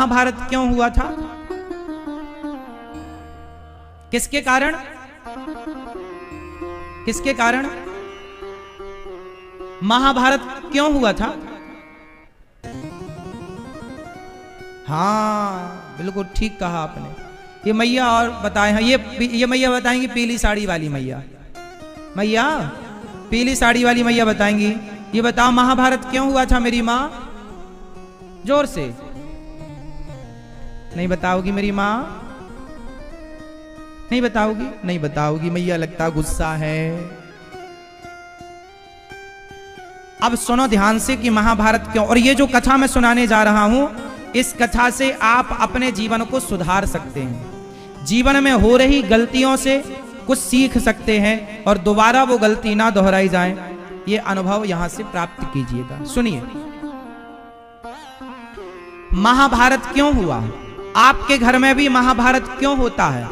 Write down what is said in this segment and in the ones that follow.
महाभारत क्यों हुआ था? किसके कारण? किसके कारण महाभारत क्यों हुआ था? हाँ बिल्कुल ठीक कहा आपने। ये मैया और बताए हैं, ये मैया बताएंगी, पीली साड़ी वाली मैया, मैया पीली साड़ी वाली मैया बताएंगी। ये बताओ महाभारत क्यों हुआ था मेरी माँ? जोर से नहीं बताओगी मेरी माँ? नहीं बताओगी? नहीं बताओगी मैया, लगता गुस्सा है। अब सुनो ध्यान से कि महाभारत क्यों, और ये जो कथा मैं सुनाने जा रहा हूं, इस कथा से आप अपने जीवन को सुधार सकते हैं, जीवन में हो रही गलतियों से कुछ सीख सकते हैं और दोबारा वो गलती ना दोहराई जाए, ये अनुभव यहां से प्राप्त कीजिएगा। सुनिए महाभारत क्यों हुआ, आपके घर में भी महाभारत क्यों होता है?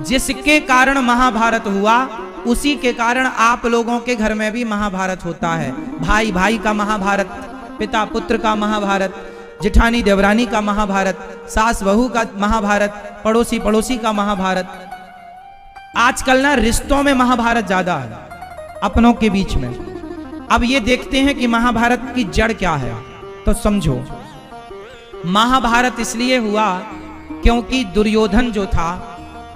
जिसके कारण महाभारत हुआ उसी के कारण आप लोगों के घर में भी महाभारत होता है। भाई भाई का महाभारत, पिता पुत्र का महाभारत, जेठानी देवरानी का महाभारत, सास बहू का महाभारत, पड़ोसी पड़ोसी का महाभारत। आजकल ना रिश्तों में महाभारत ज्यादा है अपनों के बीच में। अब ये देखते हैं कि महाभारत की जड़ क्या है, तो समझो महाभारत इसलिए हुआ क्योंकि दुर्योधन जो था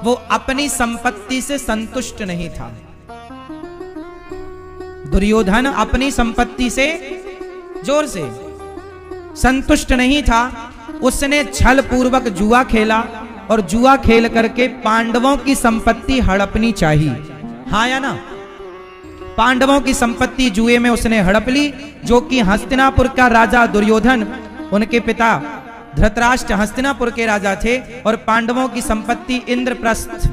वो अपनी संपत्ति से संतुष्ट नहीं था। दुर्योधन अपनी संपत्ति से, जोर से, संतुष्ट नहीं था। उसने छल पूर्वक जुआ खेला और जुआ खेल करके पांडवों की संपत्ति हड़पनी चाहिए, हाँ या ना? पांडवों की संपत्ति जुए में उसने हड़प ली, जो कि हस्तिनापुर का राजा दुर्योधन, उनके पिता धृतराष्ट्र हस्तिनापुर के राजा थे, और पांडवों की संपत्ति इंद्रप्रस्थ,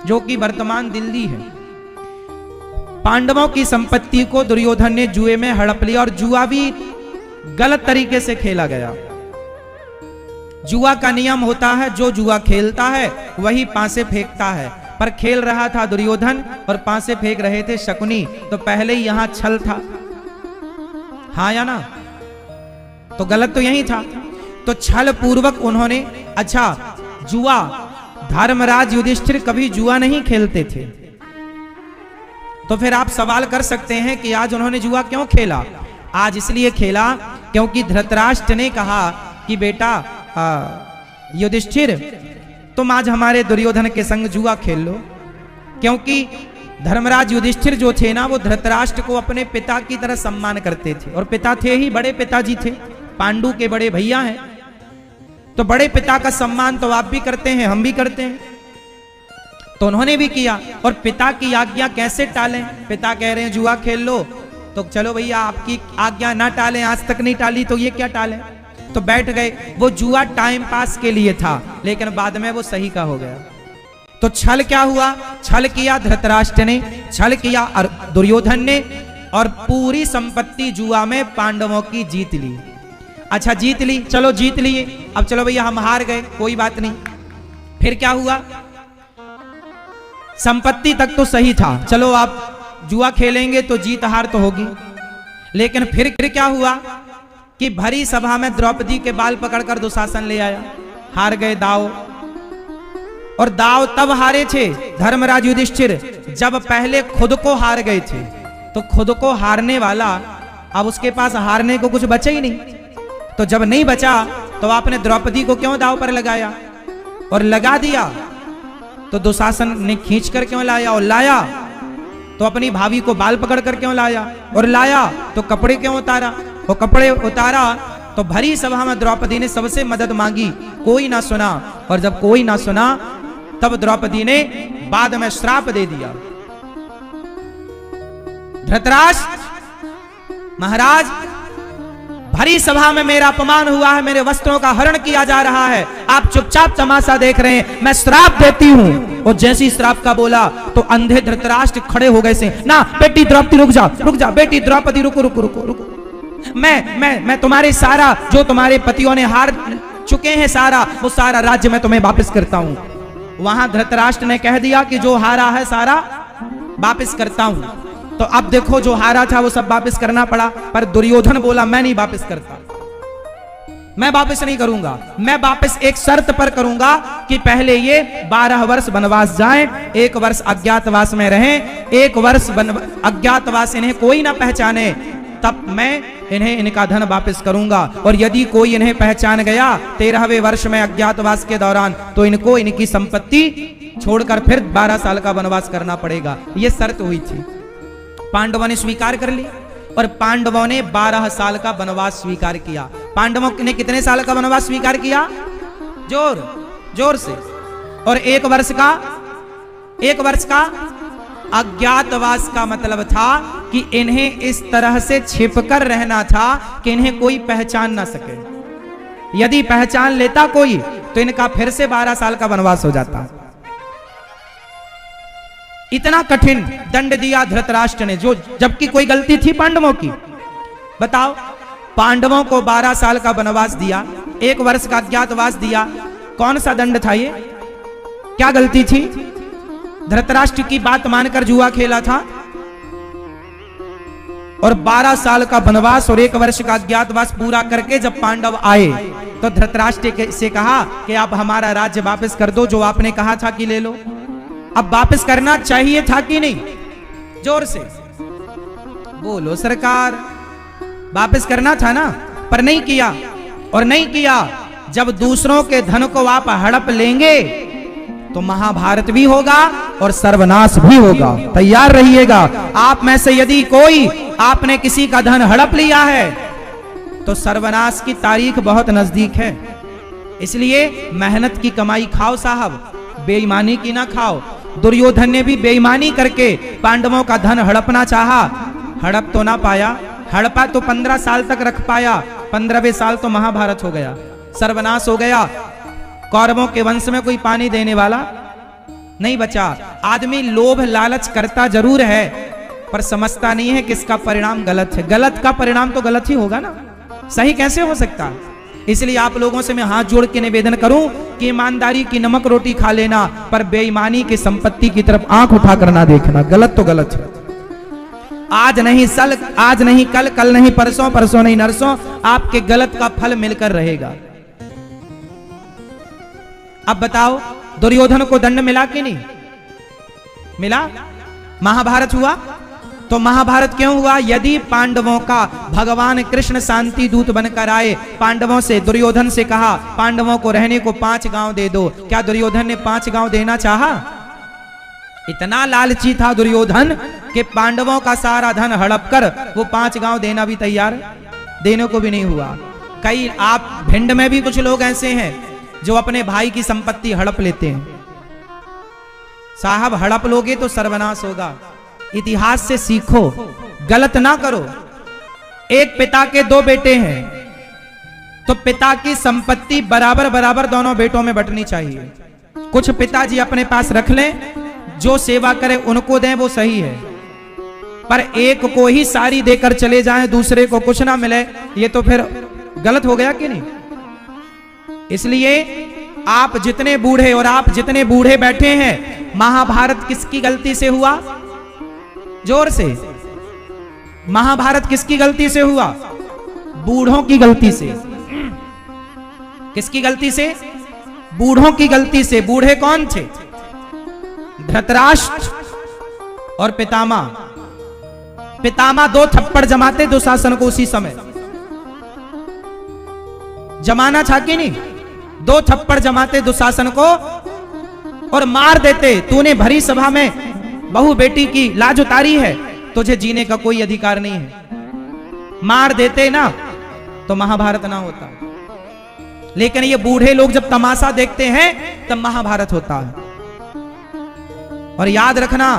जो कि वर्तमान दिल्ली है, पांडवों की संपत्ति को दुर्योधन ने जुए में हड़प लिया। और जुआ भी गलत तरीके से खेला गया। जुआ का नियम होता है जो जुआ खेलता है वही पासे फेंकता है, पर खेल रहा था दुर्योधन और पासे फेंक रहे थे शकुनी, तो पहले ही यहां छल था, हाँ या ना? तो गलत तो यही था। तो छल पूर्वक उन्होंने, अच्छा जुआ, धर्मराज युधिष्ठिर कभी जुआ नहीं खेलते थे, तो फिर आप सवाल कर सकते हैं कि आज उन्होंने जुआ क्यों खेला? आज इसलिए खेला क्योंकि धृतराष्ट्र ने कहा कि बेटा युधिष्ठिर तुम आज हमारे दुर्योधन के संग जुआ खेल लो, क्योंकि धर्मराज युधिष्ठिर जो थे ना, वो धृतराष्ट्र को अपने पिता की तरह सम्मान करते थे, और पिता थे ही, बड़े पिताजी थे, पांडु के बड़े भैया हैं, तो बड़े पिता का सम्मान तो आप भी करते हैं, हम भी करते हैं, तो उन्होंने भी किया। और पिता की आज्ञा कैसे टालें? पिता कह रहे हैं जुआ खेल लो, तो चलो भैया आपकी आज्ञा ना टालें, आज तक नहीं टाली तो ये क्या टालें, तो बैठ गए। वो जुआ टाइम पास के लिए था, लेकिन बाद में वो सही का हो गया। तो छल क्या हुआ? छल किया धृतराष्ट्र ने, छल किया दुर्योधन ने, और पूरी संपत्ति जुआ में पांडवों की जीत ली। अच्छा जीत ली, चलो जीत लिए, अब चलो भैया हम हार गए, कोई बात नहीं। फिर क्या हुआ? संपत्ति तक तो सही था, चलो आप जुआ खेलेंगे तो जीत हार तो होगी, लेकिन फिर क्या हुआ कि भरी सभा में द्रौपदी के बाल पकड़कर दुशासन ले आया, हार गए दाव। और दाव तब हारे थे धर्मराज युधिष्ठिर जब पहले खुद को हार गए थे, तो खुद को हारने वाला अब उसके पास हारने को कुछ बचा ही नहीं। तो जब नहीं बचा तो आपने द्रौपदी को क्यों दाव पर लगाया? और लगा दिया तो दुशासन ने खींच कर क्यों लाया? और लाया तो अपनी भाभी को बाल पकड़ कर क्यों लाया? और लाया तो कपड़े क्यों उतारा? और कपड़े उतारा तो भरी सभा में द्रौपदी ने सबसे मदद मांगी, कोई ना सुना, और जब कोई ना सुना तब द्रौपदी ने बाद में श्राप दे दिया, धृतराष्ट्र महाराज भरी सभा में मेरा अपमान हुआ है, मेरे वस्त्रों का हरण किया जा रहा है, आप चुपचाप तमाशा देख रहे हैं, मैं श्राप देती हूं। और जैसी श्राप का बोला तो अंधे धृतराष्ट्र खड़े हो गए से, ना बेटी द्रौपदी रुक जा बेटी द्रौपदी रुको रुको रुको रुको, मैं तुम्हारे सारा जो तुम्हारे पतियों ने हार चुके हैं सारा, वो सारा राज्य मैं तुम्हें वापस करता हूं। वहां धृतराष्ट्र ने कह दिया कि जो हारा है सारा वापस करता हूं। तो अब देखो जो हारा था वो सब वापस करना पड़ा, पर दुर्योधन बोला मैं नहीं वापस करता। मैं वापस नहीं करूंगा, मैं वापस एक शर्त पर करूंगा कि पहले ये 12 वर्ष वनवास जाएं, 1 वर्ष अज्ञातवास में रहें, 1 वर्ष अज्ञातवास इन्हें कोई ना पहचाने, तब मैं इन्हें इनका धन वापस करूंगा। और यदि कोई इन्हें पहचान गया 13वें वर्ष में अज्ञातवास के दौरान, तो इनको इनकी संपत्ति छोड़कर फिर 12 साल का वनवास करना पड़ेगा। यह शर्त हुई थी। पांडवों ने स्वीकार कर ली और पांडवों ने 12 साल का वनवास स्वीकार किया। पांडवों ने कितने साल का वनवास स्वीकार किया? जोर से। और 1 वर्ष का अज्ञातवास का मतलब था कि इन्हें इस तरह से छिपकर रहना था कि इन्हें कोई पहचान ना सके। यदि पहचान लेता कोई तो इनका फिर से 12 साल का वनवास हो जाता। इतना कठिन दंड दिया धृतराष्ट्र ने, जो जबकि कोई गलती थी पांडवों की। बताओ, पांडवों को 12 साल का वनवास दिया, 1 वर्ष का अज्ञातवास दिया, कौन सा दंड था ये? क्या गलती थी? धृतराष्ट्र की बात मानकर जुआ खेला था और 12 साल का वनवास और 1 वर्ष का अज्ञातवास पूरा करके जब पांडव आए तो धृतराष्ट्र से कहा कि आप हमारा राज्य वापस कर दो, जो आपने कहा था कि ले लो। अब वापस करना चाहिए था कि नहीं? जोर से बोलो सरकार। वापस करना था ना, पर नहीं किया। और नहीं किया, जब दूसरों के धन को आप हड़प लेंगे तो महाभारत भी होगा और सर्वनाश भी होगा। तैयार रहिएगा। आप में से यदि कोई आपने किसी का धन हड़प लिया है तो सर्वनाश की तारीख बहुत नजदीक है। इसलिए मेहनत की कमाई खाओ साहब, बेईमानी की ना खाओ। दुर्योधन ने भी बेईमानी करके पांडवों का धन हड़पना चाहा, हड़प तो ना पाया। हड़पा तो 15 साल तक रख पाया, 15वें साल तो महाभारत हो गया, सर्वनाश हो गया। कौरवों के वंश में कोई पानी देने वाला नहीं बचा। आदमी लोभ लालच करता जरूर है, पर समझता नहीं है कि इसका परिणाम गलत है। गलत का परिणाम तो गलत ही होगा ना, सही कैसे हो सकता है? इसलिए आप लोगों से मैं हाथ जोड़ के निवेदन करूं कि ईमानदारी की नमक रोटी खा लेना, पर बेईमानी की संपत्ति की तरफ आंख उठा कर ना देखना। गलत तो गलत है। आज नहीं कल, कल नहीं परसों, परसों नहीं नरसों, आपके गलत का फल मिलकर रहेगा। अब बताओ, दुर्योधन को दंड मिला कि नहीं मिला? महाभारत हुआ। तो महाभारत क्यों हुआ? यदि पांडवों का भगवान कृष्ण शांति दूत बनकर आए, पांडवों से, दुर्योधन से कहा पांडवों को रहने को 5 गांव दे दो, क्या दुर्योधन ने 5 गांव देना चाहा? इतना लालची था दुर्योधन कि पांडवों का सारा धन हड़प कर वो 5 गांव देना भी तैयार, देने को भी नहीं हुआ। कई आप भिंड में भी कुछ लोग ऐसे हैं जो अपने भाई की संपत्ति हड़प लेते हैं। साहब, हड़प लोगे तो सर्वनाश होगा। इतिहास से सीखो, गलत ना करो। एक पिता के 2 बेटे हैं तो पिता की संपत्ति बराबर बराबर दोनों बेटों में बंटनी चाहिए। कुछ पिताजी अपने पास रख लें, जो सेवा करे उनको दें, वो सही है। पर एक को ही सारी देकर चले जाएं, दूसरे को कुछ ना मिले, ये तो फिर गलत हो गया कि नहीं? इसलिए आप जितने बूढ़े और आप जितने बूढ़े बैठे हैं, महाभारत किसकी गलती से हुआ? जोर से। महाभारत किसकी गलती से हुआ? बूढ़ों की गलती से। किसकी गलती से? बूढ़ों की गलती से। बूढ़े कौन थे? धृतराष्ट्र और पितामह। पितामह 2 थप्पड़ जमाते दुशासन को उसी समय। जमाना था कि नहीं? 2 थप्पड़ जमाते दुशासन को और मार देते। तूने भरी सभा में बहू बेटी की लाज उतारी है, तुझे जीने का कोई अधिकार नहीं है। मार देते ना तो महाभारत ना होता। लेकिन ये बूढ़े लोग जब तमाशा देखते हैं तब महाभारत होता है। और याद रखना,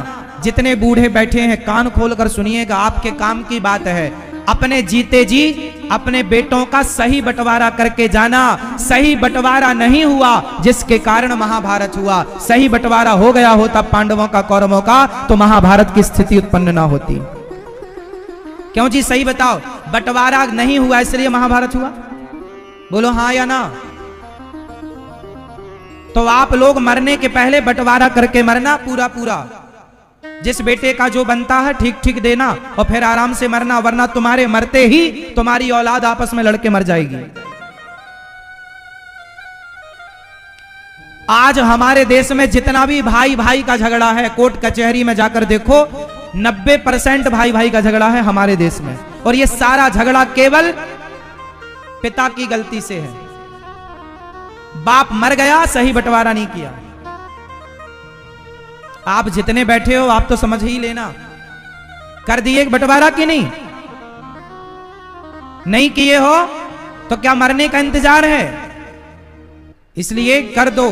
जितने बूढ़े बैठे हैं कान खोलकर सुनिएगा, आपके काम की बात है। अपने जीते जी अपने बेटों का सही बंटवारा करके जाना। सही बंटवारा नहीं हुआ जिसके कारण महाभारत हुआ। सही बंटवारा हो गया होता पांडवों का कौरवों का, तो महाभारत की स्थिति उत्पन्न ना होती। क्यों जी? सही बताओ। बंटवारा नहीं हुआ इसलिए महाभारत हुआ? बोलो हाँ या ना। तो आप लोग मरने के पहले बंटवारा करके मरना पूरा पूरा। जिस बेटे का जो बनता है ठीक ठीक देना और फिर आराम से मरना, वरना तुम्हारे मरते ही तुम्हारी औलाद आपस में लड़के मर जाएगी। आज हमारे देश में जितना भी भाई भाई का झगड़ा है, कोर्ट कचहरी में जाकर देखो, 90% भाई भाई का झगड़ा है हमारे देश में। और ये सारा झगड़ा केवल पिता की गलती से है। बाप मर गया, सही बंटवारा नहीं किया। आप जितने बैठे हो आप तो समझ ही लेना, कर दिए बंटवारा कि नहीं? नहीं किए हो तो क्या मरने का इंतजार है? इसलिए कर दो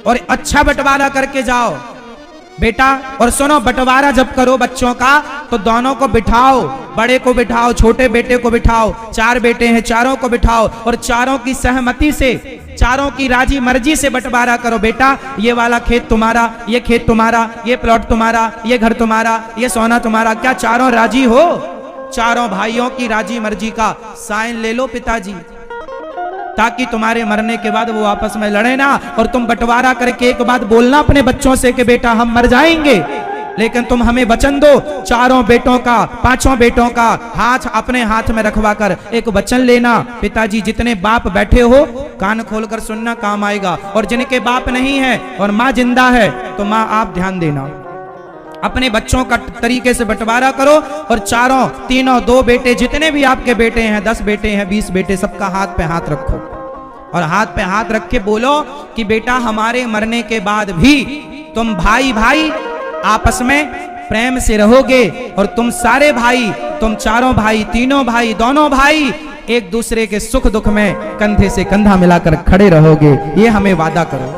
और अच्छा बंटवारा करके जाओ बेटा। और सुनो, बंटवारा जब करो बच्चों का तो दोनों को बिठाओ, बड़े को बिठाओ, छोटे बेटे को बिठाओ, 4 बेटे हैं चारों को बिठाओ और चारों की सहमति से, चारों की राजी मर्जी से बंटवारा करो। बेटा ये वाला खेत तुम्हारा, ये खेत तुम्हारा, ये प्लॉट तुम्हारा, ये घर तुम्हारा, ये सोना तुम्हारा। क्या चारों राजी हो? चारों भाइयों की राजी मर्जी का साइन ले लो पिताजी, ताकि तुम्हारे मरने के बाद वो आपस में लड़े ना। और तुम बंटवारा करके एक बात बोलना अपने बच्चों से कि बेटा हम मर जाएंगे, लेकिन तुम हमें वचन दो, चारों बेटों का, 5 बेटों का हाथ अपने हाथ में रखवा कर एक वचन लेना। पिताजी जितने बाप बैठे हो कान खोलकर सुनना, काम आएगा। और जिनके बाप नहीं है और माँ जिंदा है तो माँ आप ध्यान देना, अपने बच्चों का तरीके से बंटवारा करो। और चारों, तीनों, 2 बेटे, जितने भी आपके बेटे हैं, 10 बेटे हैं, 20 बेटे, सबका हाथ पे हाथ रखो और हाथ पे हाथ रख के बोलो कि बेटा हमारे मरने के बाद भी तुम भाई भाई आपस में प्रेम से रहोगे और तुम सारे भाई, तुम चारों भाई, तीनों भाई, दोनों भाई एक दूसरे के सुख दुख में कंधे से कंधा मिलाकर खड़े रहोगे। ये हमें वादा करो।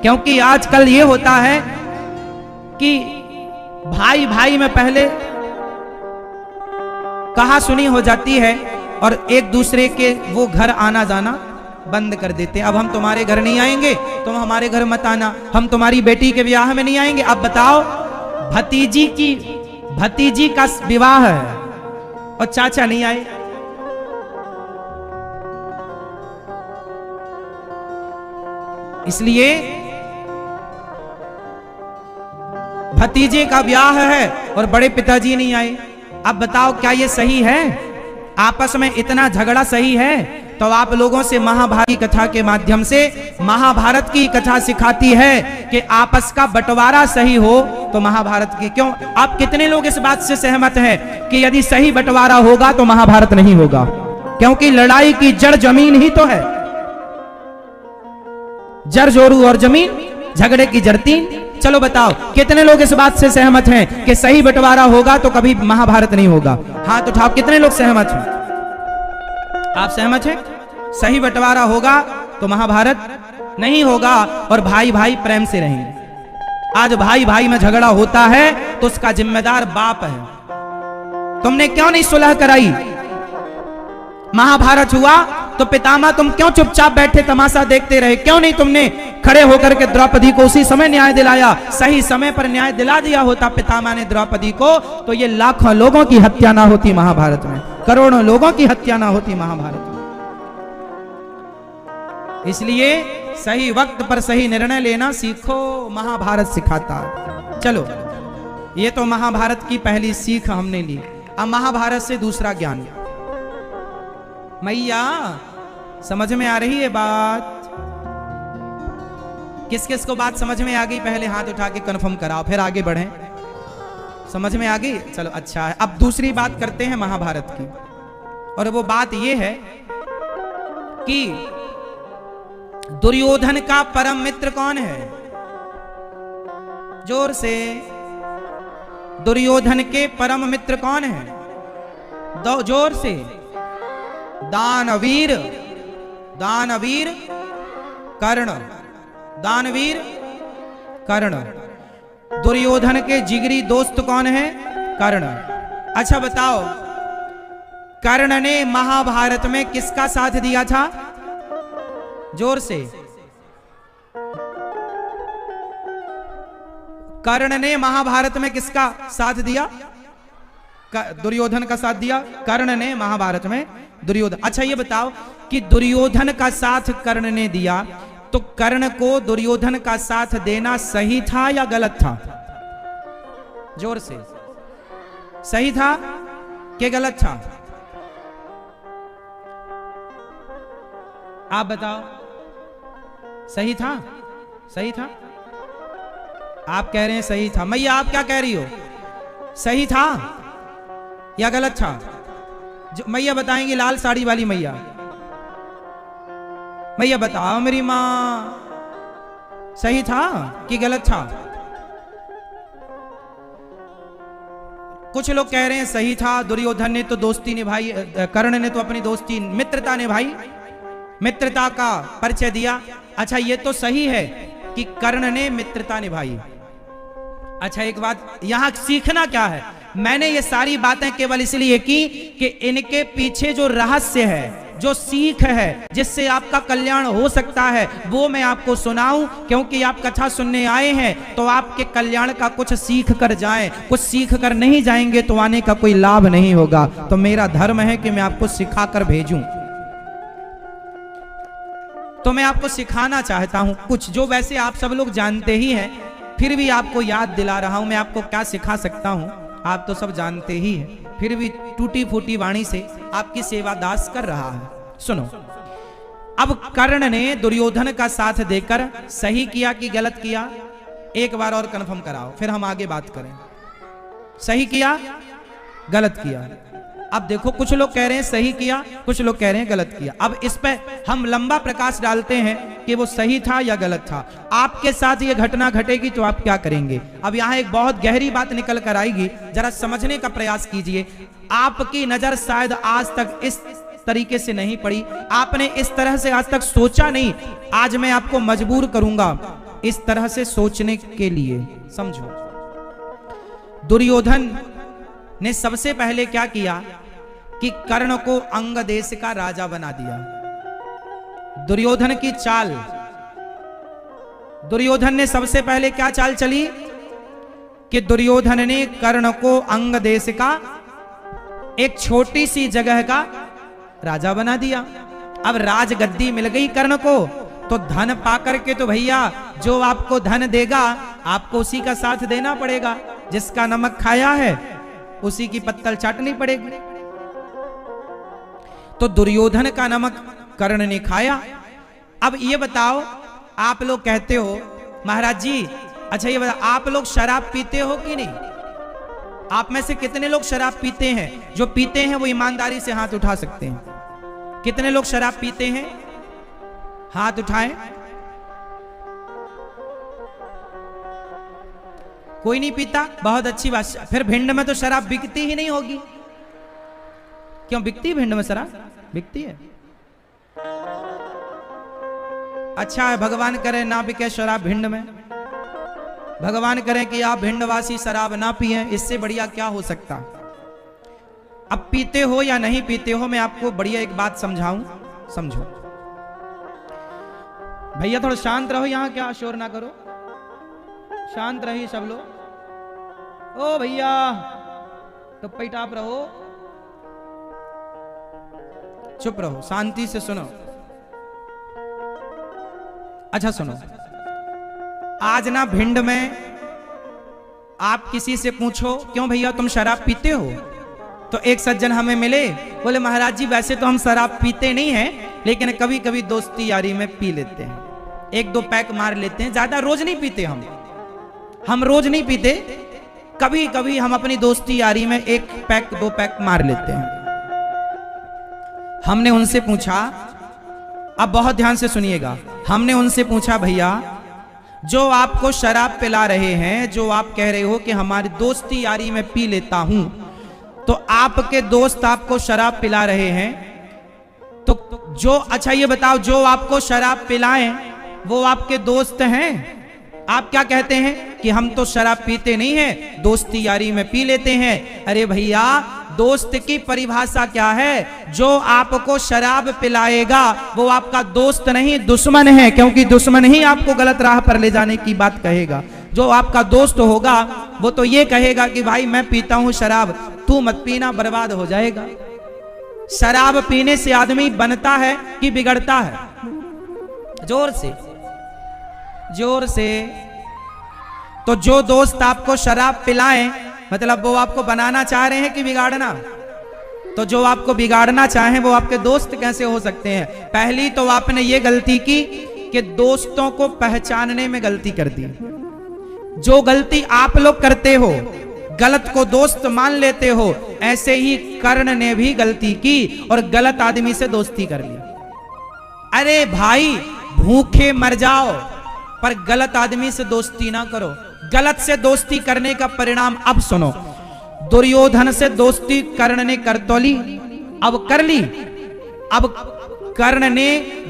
क्योंकि आजकल ये होता है कि भाई भाई में पहले कहा सुनी हो जाती है और एक दूसरे के वो घर आना जाना बंद कर देते। अब हम तुम्हारे घर नहीं आएंगे, तुम हमारे घर मत आना, हम तुम्हारी बेटी के विवाह में नहीं आएंगे। अब बताओ, भतीजी का विवाह है और चाचा नहीं आए। इसलिए भतीजे का ब्याह है और बड़े पिताजी नहीं आए। अब बताओ क्या ये सही है? आपस में इतना झगड़ा सही है? तो आप लोगों से महाभारत की कथा के माध्यम से महाभारत की कथा सिखाती है कि आपस का बंटवारा सही हो तो महाभारत की क्यों? आप कितने लोग इस बात से सहमत हैं कि यदि सही बंटवारा होगा तो महाभारत नहीं होगा? क्योंकि लड़ाई की जड़ जमीन ही तो है। जड़ जोरू और जमीन, झगड़े की जड़ 3। चलो बताओ कितने लोग इस बात से सहमत हैं कि सही बंटवारा होगा तो कभी महाभारत नहीं होगा? हाथ उठाओ, कितने लोग सहमत हैं? आप सहमत हैं? सही बंटवारा होगा तो महाभारत नहीं होगा और भाई भाई प्रेम से रहेंगे। आज भाई भाई में झगड़ा होता है तो उसका जिम्मेदार बाप है। तुमने क्यों नहीं सुलह कराई? महाभारत हुआ तो पितामह तुम क्यों चुपचाप बैठे तमाशा देखते रहे? क्यों नहीं तुमने खड़े होकर के द्रौपदी को उसी समय न्याय दिलाया? सही समय पर न्याय दिला दिया होता पितामह ने द्रौपदी को तो ये लाखों लोगों की हत्या ना होती महाभारत में, करोड़ों लोगों की हत्या ना होती महाभारत में। इसलिए सही वक्त पर सही निर्णय लेना सीखो, महाभारत सिखाता है। चलो, ये तो महाभारत की पहली सीख हमने ली। अब महाभारत से दूसरा ज्ञान। मैया समझ में आ रही है बात? किस किस को बात समझ में आ गई? पहले हाथ उठा के कंफर्म कराओ, फिर आगे बढ़ें। समझ में आ गई? चलो अच्छा है। अब दूसरी बात करते हैं महाभारत की, और वो बात ये है कि दुर्योधन का परम मित्र कौन है? जोर से, दुर्योधन के परम मित्र कौन है? दो जोर से। दानवीर, दानवीर कर्ण, दानवीर कर्ण। दुर्योधन के जिगरी दोस्त कौन है? कर्ण। अच्छा बताओ, कर्ण ने महाभारत में किसका साथ दिया था? जोर से। कर्ण ने महाभारत में किसका साथ दिया? दुर्योधन का साथ दिया। कर्ण ने महाभारत में दुर्योधन। अच्छा ये बताओ कि दुर्योधन का साथ कर्ण ने दिया, तो कर्ण को दुर्योधन का साथ देना सही था या गलत था? जोर से। सही था कि गलत था? आप बताओ। सही था, सही था। आप कह रहे हैं सही था। मैया आप क्या कह रही हो, सही था या गलत था? जो मैया बताएंगी, लाल साड़ी वाली मैया, मैया बताओ मेरी मां, सही था कि गलत था? कुछ लोग कह रहे हैं सही था। दुर्योधन ने तो दोस्ती निभाई, कर्ण ने तो अपनी दोस्ती मित्रता निभाई, मित्रता का परिचय दिया। अच्छा ये तो सही है कि कर्ण ने मित्रता निभाई। अच्छा एक बात यहां सीखना क्या है, मैंने ये सारी बातें केवल इसलिए की कि इनके पीछे जो रहस्य है, जो सीख है, जिससे आपका कल्याण हो सकता है, वो मैं आपको सुनाऊं। क्योंकि आप कथा सुनने आए हैं तो आपके कल्याण का कुछ सीख कर जाएं। कुछ सीख कर नहीं जाएंगे तो आने का कोई लाभ नहीं होगा। तो मेरा धर्म है कि मैं आपको सिखाकर भेजूं। तो मैं आपको सिखाना चाहता हूं कुछ, जो वैसे आप सब लोग जानते ही हैं, फिर भी आपको याद दिला रहा हूं। मैं आपको क्या सिखा सकता हूं, आप तो सब जानते ही हैं, फिर भी टूटी फूटी वाणी से आपकी सेवा दास कर रहा है। सुनो, अब कर्ण ने दुर्योधन का साथ देकर सही किया कि गलत किया? एक बार और कंफर्म कराओ, फिर हम आगे बात करें। सही किया, गलत किया? अब देखो, कुछ लोग कह रहे हैं सही किया, कुछ लोग कह रहे हैं गलत किया। अब इस पे हम लंबा प्रकाश डालते हैं कि वो सही था या गलत था। आपके साथ ये घटना घटेगी तो आप क्या करेंगे? अब यहाँ एक बहुत गहरी बात निकल कर आएगी, जरा समझने का प्रयास कीजिए। आपकी नजर शायद आज तक इस तरीके से नहीं पड़ी, आपने इस तरह से आज तक सोचा नहीं। आज मैं आपको मजबूर करूंगा इस तरह से सोचने के लिए। समझो, दुर्योधन ने सबसे पहले क्या किया कि कर्ण को अंग देश का राजा बना दिया। दुर्योधन की चाल, दुर्योधन ने सबसे पहले क्या चाल चली कि दुर्योधन ने कर्ण को अंग देश का एक छोटी सी जगह का राजा बना दिया। अब राजगद्दी मिल गई कर्ण को, तो धन पाकर के तो भैया जो आपको धन देगा आपको उसी का साथ देना पड़ेगा। जिसका नमक खाया है उसी की पत्तल चाटनी पड़ेगी। तो दुर्योधन का नमक कर्ण ने खाया। अब ये बताओ, आप लोग कहते हो महाराज जी, अच्छा ये बताओ, आप लोग शराब पीते हो कि नहीं? आप में से कितने लोग शराब पीते हैं? जो पीते हैं वो ईमानदारी से हाथ उठा सकते हैं। कितने लोग शराब पीते हैं? हाथ उठाएं। कोई नहीं पीता, बहुत अच्छी बात। फिर भिंड में तो शराब बिकती ही नहीं होगी। क्यों बिकती है भिंड में शराब? बिकती है। अच्छा है, भगवान करे ना बिके शराब भिंड में। भगवान करे कि आप भिंडवासी शराब ना पिए, इससे बढ़िया क्या हो सकता। अब पीते हो या नहीं पीते हो, मैं आपको बढ़िया एक बात समझाऊं, समझो। भैया थोड़ा शांत रहो, यहां क्या शोर ना करो, शांत रहिए सब लोग। ओ भैया टप्पी टाप रहो, चुप रहो, शांति से सुनो। अच्छा सुनो, आज ना भिंड में आप किसी से पूछो क्यों भैया तुम शराब पीते हो, तो एक सज्जन हमें मिले, बोले महाराज जी वैसे तो हम शराब पीते नहीं हैं, लेकिन कभी कभी दोस्ती यारी में पी लेते हैं, एक दो पैक मार लेते हैं, ज्यादा रोज नहीं पीते हम रोज नहीं पीते, कभी कभी हम अपनी दोस्ती यारी में एक पैक दो पैक मार लेते हैं। हमने उनसे पूछा, अब बहुत ध्यान से सुनिएगा, हमने उनसे पूछा भैया जो आपको शराब पिला रहे हैं, जो आप कह रहे हो कि हमारी दोस्ती यारी में पी लेता हूं, तो आपके दोस्त आपको शराब पिला रहे हैं, तो जो, अच्छा ये बताओ, जो आपको शराब पिलाएं वो आपके दोस्त हैं? आप क्या कहते हैं कि हम तो शराब पीते नहीं हैं, दोस्ती यारी में पी लेते हैं। अरे भैया, दोस्त की परिभाषा क्या है? जो आपको शराब पिलाएगा वो आपका दोस्त नहीं, दुश्मन है, क्योंकि दुश्मन ही आपको गलत राह पर ले जाने की बात कहेगा। जो आपका दोस्त होगा वो तो ये कहेगा कि भाई मैं पीता हूं शराब, तू मत पीना, बर्बाद हो जाएगा। शराब पीने से आदमी बनता है कि बिगड़ता है? जोर से, जोर से। तो जो दोस्त आपको शराब पिलाएं मतलब वो आपको बनाना चाह रहे हैं कि बिगाड़ना? तो जो आपको बिगाड़ना चाहें वो आपके दोस्त कैसे हो सकते हैं? पहली तो आपने ये गलती की कि कि दोस्तों को पहचानने में गलती कर दी। जो गलती आप लोग करते हो, गलत को दोस्त मान लेते हो, ऐसे ही कर्ण ने भी गलती की और गलत आदमी से दोस्ती कर ली। अरे भाई, भूखे मर जाओ पर गलत आदमी से दोस्ती ना करो। गलत से दोस्ती करने का परिणाम अब सुनो। दुर्योधन से दोस्ती कर्ण ने कर तो ली, अब कर ली। अब कर्ण ने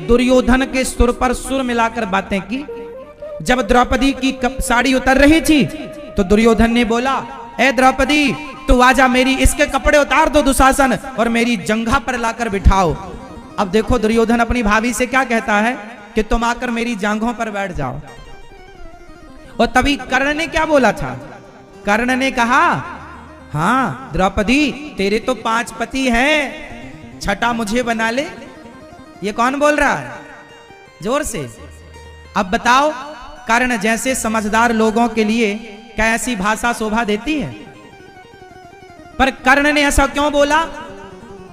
दुर्योधन के सुर पर सुर मिलाकर बातें की। जब द्रौपदी की साड़ी उतर रही थी तो दुर्योधन ने बोला, ए द्रौपदी, तू आजा, मेरी इसके कपड़े उतार दो दुशासन और मेरी जंघा पर लाकर बिठाओ। अब देखो दुर्योधन अपनी भाभी से क्या कहता है कि तुम आकर मेरी जांघों पर बैठ जाओ। और तभी कर्ण ने क्या बोला था? कर्ण ने कहा, हाँ द्रौपदी, तेरे तो 5 पति हैं, छठा मुझे बना ले। ये कौन बोल रहा है? जोर से। अब बताओ, कर्ण जैसे समझदार लोगों के लिए क्या ऐसी भाषा शोभा देती है? पर कर्ण ने ऐसा क्यों बोला?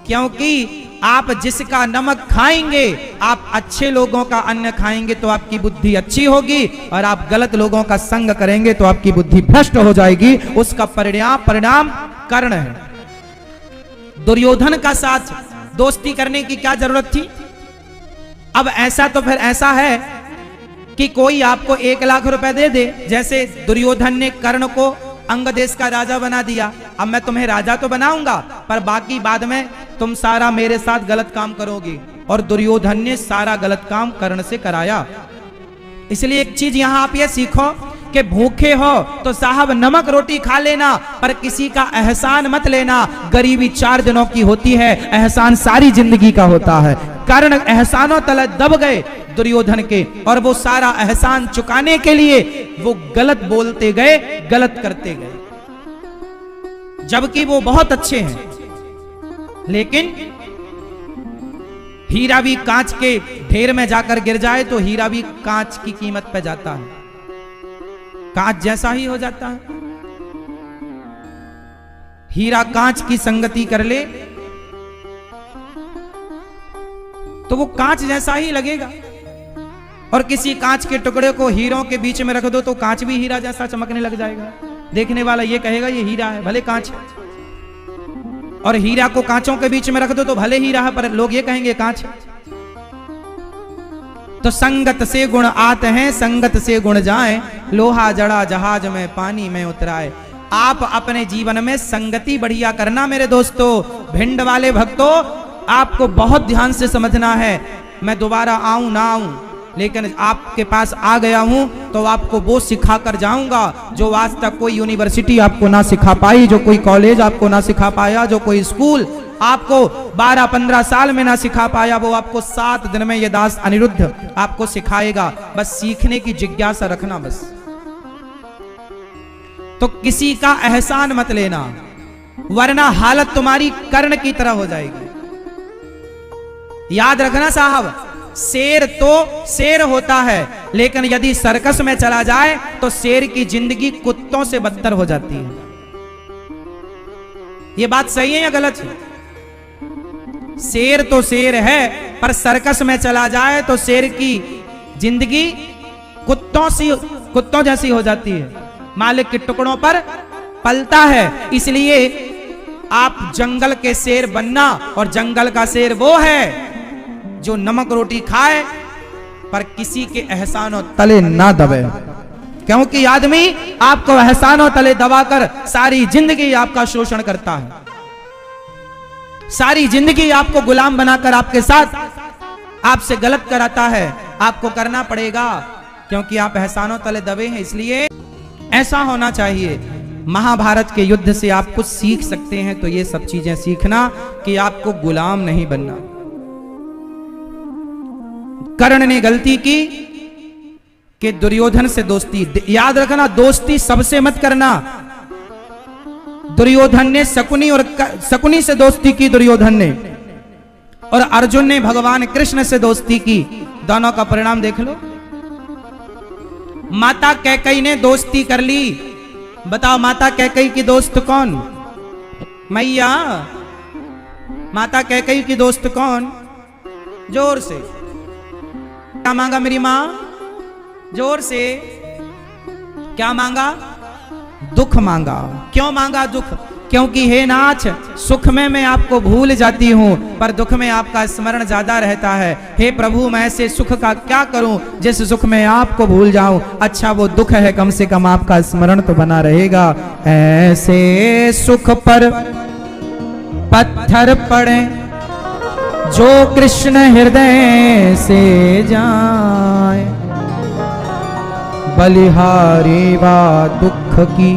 क्योंकि आप जिसका नमक खाएंगे, आप अच्छे लोगों का अन्न खाएंगे तो आपकी बुद्धि अच्छी होगी, और आप गलत लोगों का संग करेंगे तो आपकी बुद्धि भ्रष्ट हो जाएगी। उसका परिणाम कर्ण है। दुर्योधन का साथ दोस्ती करने की क्या जरूरत थी? अब ऐसा तो फिर ऐसा है कि कोई आपको 1 लाख रुपए दे दे, जैसे दुर्योधन ने कर्ण को अंग देश का राजा बना दिया। अब मैं तुम्हें राजा तो बनाऊंगा, पर बाकी बाद में तुम सारा मेरे साथ गलत काम करोगी। और दुर्योधन ने सारा गलत काम कर्ण से कराया। इसलिए एक चीज यहां आप ये सीखो कि भूखे हो तो साहब नमक रोटी खा लेना, पर किसी का एहसान मत लेना। गरीबी 4 दिनों की होती है, एहसान सारी जिंदगी का होता है। कर्ण एहसानों तले दब गए दुर्योधन के, और वो सारा एहसान चुकाने के लिए वो गलत बोलते गए, गलत करते गए, जबकि वो बहुत अच्छे हैं। लेकिन हीरा भी कांच के ढेर में जाकर गिर जाए तो हीरा भी कांच की कीमत पे जाता है, कांच जैसा ही हो जाता है। हीरा कांच की संगति कर ले तो वो कांच जैसा ही लगेगा, और किसी कांच के टुकड़े को हीरों के बीच में रख दो तो कांच भी हीरा जैसा चमकने लग जाएगा। देखने वाला ये कहेगा ये हीरा है, भले कांच है। और हीरा को कांचों के बीच में रख दो तो भले हीरा है, पर लोग ये कहेंगे कांच है। तो संगत से गुण आते हैं, संगत से गुण जाए, लोहा जड़ा जहाज में पानी में उतराए। आप अपने जीवन में संगति बढ़िया करना मेरे दोस्तों। भिंड वाले भक्तों, आपको बहुत ध्यान से समझना है। मैं दोबारा आऊं ना आऊं, लेकिन आपके पास आ गया हूं तो आपको वो सिखा कर जाऊंगा जो आज तक कोई यूनिवर्सिटी आपको ना सिखा पाई, जो कोई कॉलेज आपको ना सिखा पाया, जो कोई स्कूल आपको 12-15 साल में ना सिखा पाया, वो आपको 7 दिन में ये दास अनिरुद्ध आपको सिखाएगा। बस सीखने की जिज्ञासा रखना बस। तो किसी का एहसान मत लेना, वरना हालत तुम्हारी कर्ण की तरह हो जाएगी। याद रखना साहब, शेर तो शेर होता है, लेकिन यदि सर्कस में चला जाए तो शेर की जिंदगी कुत्तों से बदतर हो जाती है। यह बात सही है या गलत है? शेर तो शेर है, पर सर्कस में चला जाए तो शेर की जिंदगी कुत्तों जैसी हो जाती है, मालिक के टुकड़ों पर पलता है। इसलिए आप जंगल के शेर बनना, और जंगल का शेर वो है जो नमक रोटी खाए पर किसी के एहसानों तले ना दबे। क्योंकि आदमी आपको एहसानों तले दबाकर सारी जिंदगी आपका शोषण करता है, सारी जिंदगी आपको गुलाम बनाकर आपके साथ आपसे गलत कराता है। आपको करना पड़ेगा क्योंकि आप एहसानों तले दबे हैं। इसलिए ऐसा होना चाहिए। महाभारत के युद्ध से आप कुछ सीख सकते हैं तो ये सब चीजें सीखना कि आपको गुलाम नहीं बनना। कर्ण ने गलती की कि दुर्योधन से दोस्ती, याद रखना दोस्ती सबसे मत करना। दुर्योधन ने शकुनी से दोस्ती की दुर्योधन ने, और अर्जुन ने भगवान कृष्ण से दोस्ती की। दोनों का परिणाम देख लो। माता कैकेयी ने दोस्ती कर ली। बताओ माता कैकेयी की दोस्त कौन? मैया। माता कैकेयी की दोस्त कौन? जोर से। क्या मांगा मेरी माँ? जोर से क्या मांगा? दुख मांगा। क्यों मांगा दुख? क्योंकि हे नाथ, सुख में मैं आपको भूल जाती हूँ, पर दुख में आपका स्मरण ज्यादा रहता है। हे प्रभु, मैं ऐसे सुख का क्या करूं जिस सुख में आपको भूल जाऊं? अच्छा वो दुख है, कम से कम आपका स्मरण तो बना रहेगा। ऐसे सुख पर पत्थर पड़े जो कृष्ण हृदय से जाए, बलिहारी वा दुख की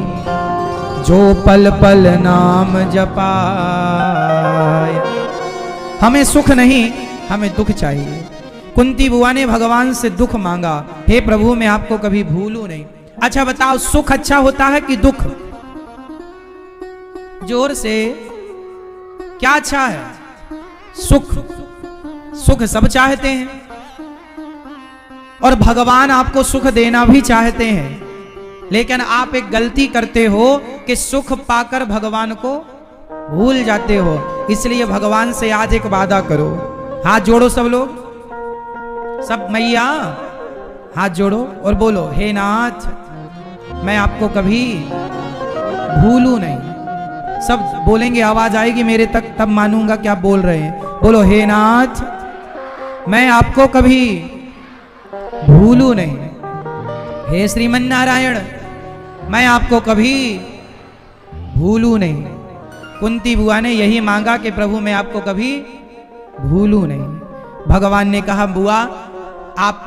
जो पल पल नाम जपाए। हमें सुख नहीं, हमें दुख चाहिए। कुंती बुआ ने भगवान से दुख मांगा, हे प्रभु मैं आपको कभी भूलूं नहीं। अच्छा बताओ, सुख अच्छा होता है कि दुख? जोर से, क्या अच्छा है? सुख। सुख सब चाहते हैं और भगवान आपको सुख देना भी चाहते हैं, लेकिन आप एक गलती करते हो कि सुख पाकर भगवान को भूल जाते हो। इसलिए भगवान से आज एक वादा करो। हाथ जोड़ो सब लोग, सब मैया हाथ जोड़ो और बोलो, हे नाथ मैं आपको कभी भूलूं नहीं। सब बोलेंगे, आवाज आएगी मेरे तक, तब मानूंगा क्या बोल रहे हैं। बोलो, हे नाथ मैं आपको कभी भूलूं नहीं। हे श्रीमन नारायण मैं आपको कभी भूलूं नहीं। कुंती बुआ ने यही मांगा कि प्रभु मैं आपको कभी भूलूं नहीं। भगवान ने कहा, बुआ आप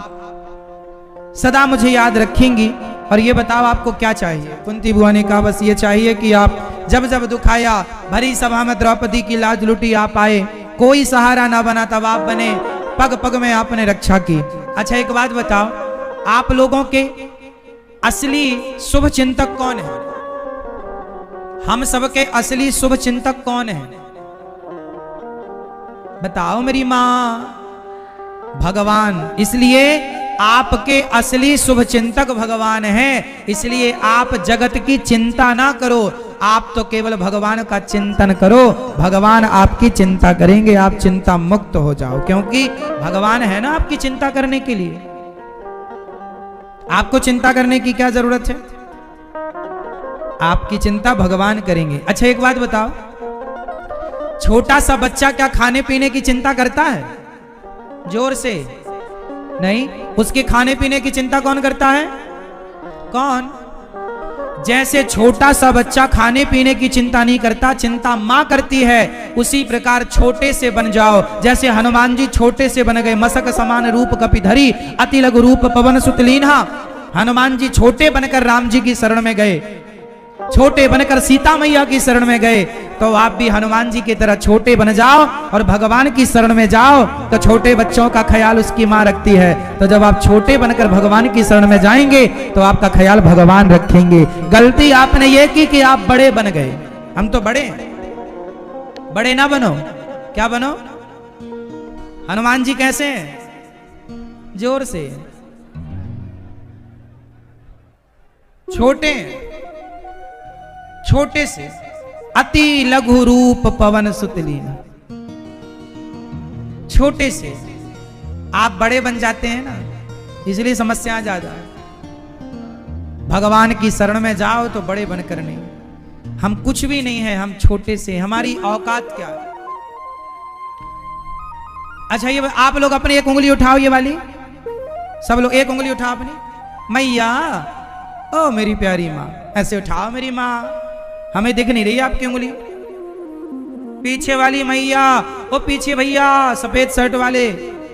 सदा मुझे याद रखेंगी, और ये बताओ आपको क्या चाहिए? कुंती बुआ ने कहा, बस ये चाहिए कि आप जब जब दुख आया, भरी सभा में द्रौपदी की लाज लुटी आप आए, कोई सहारा ना बना तब आप बने, पग पग में आपने रक्षा की। अच्छा एक बात बताओ, आप लोगों के असली शुभ चिंतक कौन है? हम सबके असली शुभ चिंतक कौन है? बताओ मेरी मां। भगवान। इसलिए आपके असली शुभ चिंतक भगवान है। इसलिए आप जगत की चिंता ना करो, आप तो केवल भगवान का चिंतन करो, भगवान आपकी चिंता करेंगे, आप चिंता मुक्त हो जाओ, क्योंकि भगवान है ना आपकी चिंता करने के लिए। आपको चिंता करने की क्या जरूरत है? आपकी चिंता भगवान करेंगे। अच्छा एक बात बताओ, छोटा सा बच्चा क्या खाने पीने की चिंता करता है? जोर से नहीं। उसके खाने पीने की चिंता कौन करता है? कौन? जैसे छोटा सा बच्चा खाने पीने की चिंता नहीं करता, चिंता मां करती है, उसी प्रकार छोटे से बन जाओ। जैसे हनुमान जी छोटे से बन गए, मसक समान रूप कपिधरी अति लघु रूप पवन सुत लीन्हा। हनुमान जी छोटे बनकर राम जी की शरण में गए, छोटे बनकर सीता मैया की शरण में गए। तो आप भी हनुमान जी की तरह छोटे बन जाओ और भगवान की शरण में जाओ, तो छोटे बच्चों का ख्याल उसकी मां रखती है। तो जब आप छोटे बनकर भगवान की शरण में जाएंगे तो आपका ख्याल भगवान रखेंगे। गलती आपने ये की कि आप बड़े बन गए। हम तो बड़े हैं, बड़े ना बनो। क्या बनो? हनुमान जी कैसे हैं? जोर से, छोटे, छोटे से अति लघु रूप पवन सुत लीन्हा। छोटे से आप बड़े बन जाते हैं ना, इसलिए समस्या ज्यादा है। भगवान की शरण में जाओ तो बड़े बनकर नहीं। हम कुछ भी नहीं है, हम छोटे से, हमारी औकात क्या है? अच्छा ये आप लोग अपनी एक उंगली उठाओ, ये वाली सब लोग एक उंगली उठाओ अपनी। मैया, ओ मेरी प्यारी माँ, ऐसे उठाओ मेरी माँ। हमें दिख नहीं रही आपकी उंगली। पीछे वाली मैया, ओ पीछे भैया सफेद शर्ट वाले,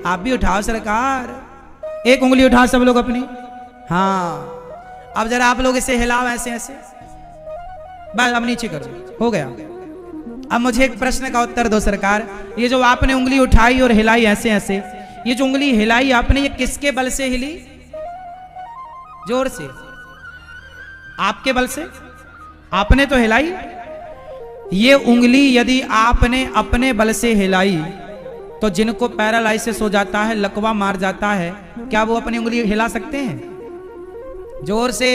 आप भी उठाओ सरकार। एक उंगली उठाओ सब लोग अपनी। हाँ अब जरा आप लोग इसे हिलाओ ऐसे ऐसे, बस अब नीचे करो, हो गया। अब मुझे एक प्रश्न का उत्तर दो सरकार। ये जो आपने उंगली उठाई और हिलाई ऐसे ऐसे, ये जो उंगली हिलाई आपने, ये किसके बल से हिली? जोर से। आपके बल से आपने तो हिलाई। ये उंगली यदि आपने अपने बल से हिलाई तो जिनको पैरालाइसिस हो जाता है, लकवा मार जाता है, क्या वो अपनी उंगली हिला सकते हैं? जोर से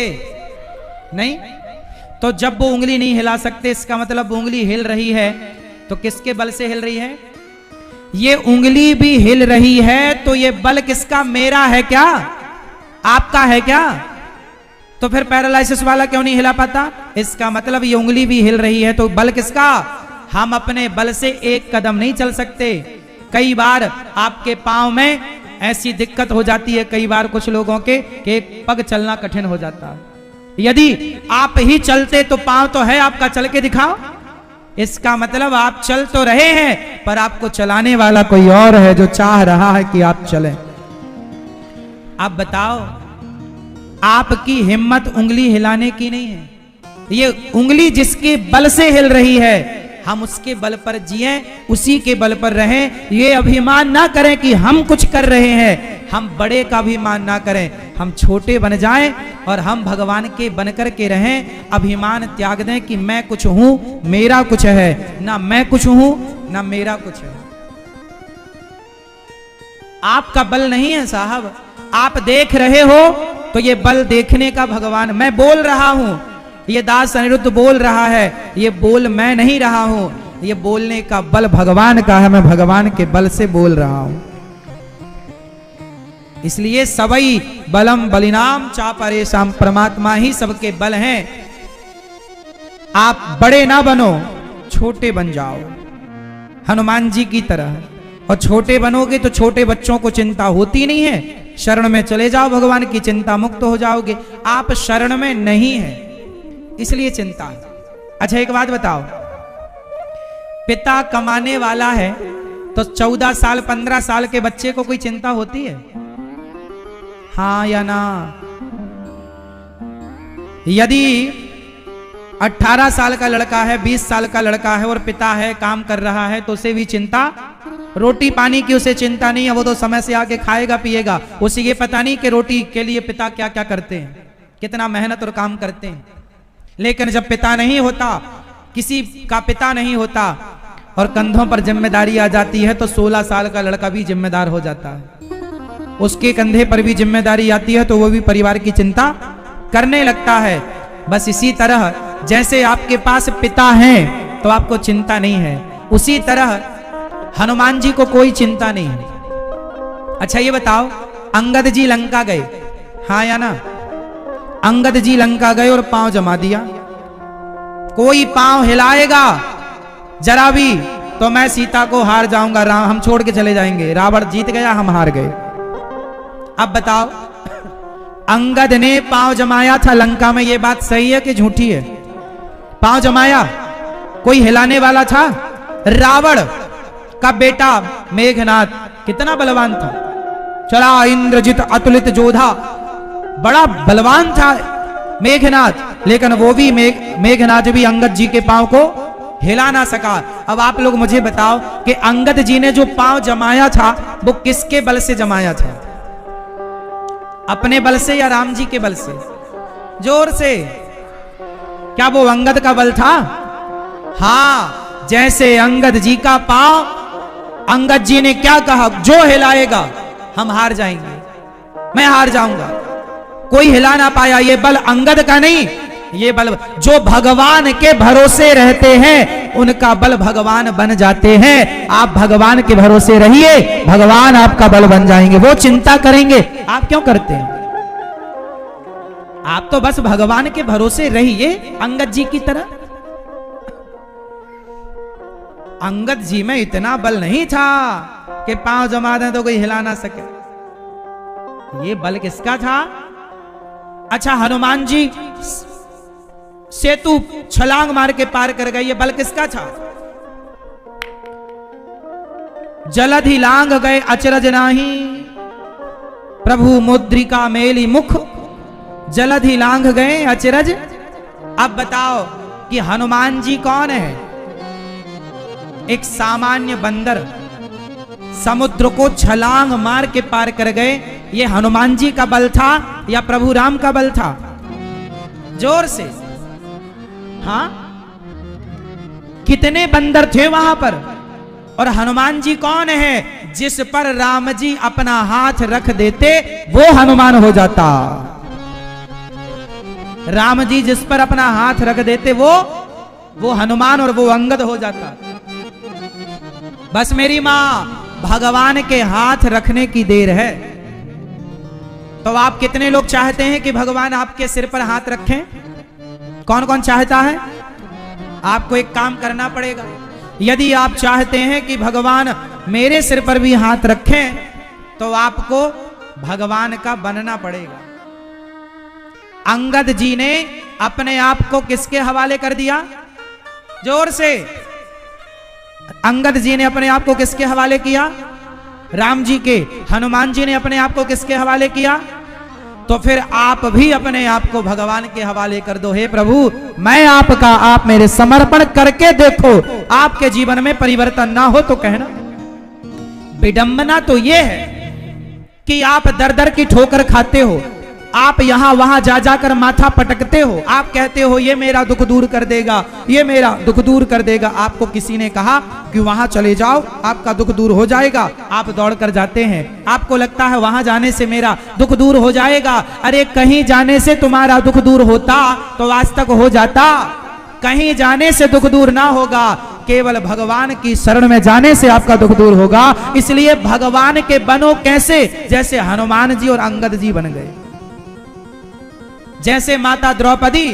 नहीं। तो जब वो उंगली नहीं हिला सकते, इसका मतलब वो उंगली हिल रही है तो किसके बल से हिल रही है? ये उंगली भी हिल रही है तो ये बल किसका? मेरा है क्या? आपका है क्या? तो फिर पैरालिसिस वाला क्यों नहीं हिला पाता? इसका मतलब ये उंगली भी हिल रही है तो बल किसका? हम अपने बल से एक कदम नहीं चल सकते। कई बार आपके पांव में ऐसी दिक्कत हो जाती है, कई बार कुछ लोगों के कि एक पग चलना कठिन हो जाता है। यदि आप ही चलते तो पांव तो है आपका, चल के दिखाओ। इसका मतलब आप चल तो रहे हैं पर आपको चलाने वाला कोई और है जो चाह रहा है कि आप चलें। आप बताओ, आपकी हिम्मत उंगली हिलाने की नहीं है। ये उंगली जिसके बल से हिल रही है, हम उसके बल पर जिए, उसी के बल पर रहें। ये अभिमान ना करें कि हम कुछ कर रहे हैं, हम बड़े का अभिमान ना करें, हम छोटे बन जाएं और हम भगवान के बनकर के रहें। अभिमान त्याग दें कि मैं कुछ हूं, मेरा कुछ है। ना मैं कुछ हूं ना मेरा कुछ है। आपका बल नहीं है साहब। आप देख रहे हो तो ये बल देखने का भगवान। मैं बोल रहा हूं, ये दास अनिरुद्ध बोल रहा है, ये बोल मैं नहीं रहा हूं, ये बोलने का बल भगवान का है। मैं भगवान के बल से बोल रहा हूं। इसलिए सबई बलम बलिनाम चापरेशाम, परमात्मा ही सबके बल हैं। आप बड़े ना बनो, छोटे बन जाओ हनुमान जी की तरह। और छोटे बनोगे तो छोटे बच्चों को चिंता होती नहीं है। शरण में चले जाओ भगवान की, चिंता मुक्त हो जाओगे। आप शरण में नहीं है इसलिए चिंता है। अच्छा एक बात बताओ, पिता कमाने वाला है तो 14 साल 15 साल के बच्चे को कोई चिंता होती है? हाँ या ना? यदि 18 साल का लड़का है, 20 साल का लड़का है और पिता है, काम कर रहा है, तो उसे भी चिंता, रोटी पानी की उसे चिंता नहीं है। वो तो समय से आके खाएगा पिएगा। उसे ये पता नहीं कि रोटी के लिए पिता क्या क्या करते हैं, कितना मेहनत और काम करते हैं। लेकिन जब पिता नहीं होता, किसी का पिता नहीं होता और कंधों पर जिम्मेदारी आ जाती है तो 16 साल का लड़का भी जिम्मेदार हो जाता है। उसके कंधे पर भी जिम्मेदारी आती है तो वो भी परिवार की चिंता करने लगता है। बस इसी तरह जैसे आपके पास पिता हैं तो आपको चिंता नहीं है, उसी तरह हनुमान जी को कोई चिंता नहीं है। अच्छा ये बताओ, अंगद जी लंका गए, हाँ या ना? अंगद जी लंका गए और पांव जमा दिया। कोई पांव हिलाएगा जरा भी तो मैं सीता को हार जाऊंगा, हम छोड़ के चले जाएंगे। रावण जीत गया, हम हार गए। अब बताओ, अंगद ने पांव जमाया था लंका में, ये बात सही है कि झूठी है? पांव जमाया, कोई हिलाने वाला था? रावण का बेटा मेघनाद कितना बलवान था, चला इंद्रजित अतुलित जोधा, बड़ा बलवान था मेघनाद। लेकिन वो भी मेघनाद भी अंगद जी के पांव को हिला ना सका। अब आप लोग मुझे बताओ कि अंगद जी ने जो पांव जमाया था वो किसके बल से जमाया था? अपने बल से या राम जी के बल से? जोर से, क्या वो अंगद का बल था? हाँ, जैसे अंगद जी का पांव, अंगद जी ने क्या कहा, जो हिलाएगा हम हार जाएंगे, मैं हार जाऊंगा। कोई हिला ना पाया। ये बल अंगद का नहीं, ये बल जो भगवान के भरोसे रहते हैं उनका बल भगवान बन जाते हैं। आप भगवान के भरोसे रहिए, भगवान आपका बल बन जाएंगे। वो चिंता करेंगे, आप क्यों करते हैं? आप तो बस भगवान के भरोसे रहिए अंगद जी की तरह। अंगद जी में इतना बल नहीं था कि पांव जमा दें तो कोई हिला ना सके। ये बल किसका था? अच्छा, हनुमान जी सेतु छलांग मार के पार कर गए, ये बल किसका था? जलधि लांग गए अचरज नाही, प्रभु मुद्रिका मेली मुख, जलधि लांग गए अचरज। अब बताओ कि हनुमान जी कौन है? एक सामान्य बंदर समुद्र को छलांग मार के पार कर गए। ये हनुमान जी का बल था या प्रभु राम का बल था? जोर से, हाँ? कितने बंदर थे वहां पर? और हनुमान जी कौन है? जिस पर राम जी अपना हाथ रख देते वो हनुमान हो जाता। राम जी जिस पर अपना हाथ रख देते वो हनुमान और वो अंगद हो जाता। बस मेरी माँ भगवान के हाथ रखने की देर है। तो आप कितने लोग चाहते हैं कि भगवान आपके सिर पर हाथ रखें? कौन कौन चाहता है? आपको एक काम करना पड़ेगा। यदि आप चाहते हैं कि भगवान मेरे सिर पर भी हाथ रखें, तो आपको भगवान का बनना पड़ेगा। अंगद जी ने अपने आप को किसके हवाले कर दिया? जोर से। अंगद जी ने अपने आप को किसके हवाले किया? राम जी के। हनुमान जी ने अपने आप को किसके हवाले किया? तो फिर आप भी अपने आप को भगवान के हवाले कर दो। हे प्रभु, मैं आपका, आप मेरे समर्पण करके देखो, आपके जीवन में परिवर्तन ना हो तो कहना। विडंबना तो यह है कि आप दर दर की ठोकर खाते हो, आप यहां वहां जा जाकर माथा पटकते हो, आप कहते हो ये मेरा दुख दूर कर देगा, ये मेरा दुख दूर कर देगा। आपको किसी ने कहा कि वहां चले जाओ, आपका दुख दूर हो जाएगा, आप दौड़कर जाते हैं। आपको लगता है वहां जाने से मेरा दुख दूर हो जाएगा। अरे कहीं जाने से तुम्हारा दुख दूर होता तो आज तक हो जाता। कहीं जाने से दुख दूर ना होगा, केवल भगवान की शरण में जाने से आपका दुख दूर होगा। इसलिए भगवान के बनो कैसे? जैसे हनुमान जी और अंगद जी बन गए, जैसे माता द्रौपदी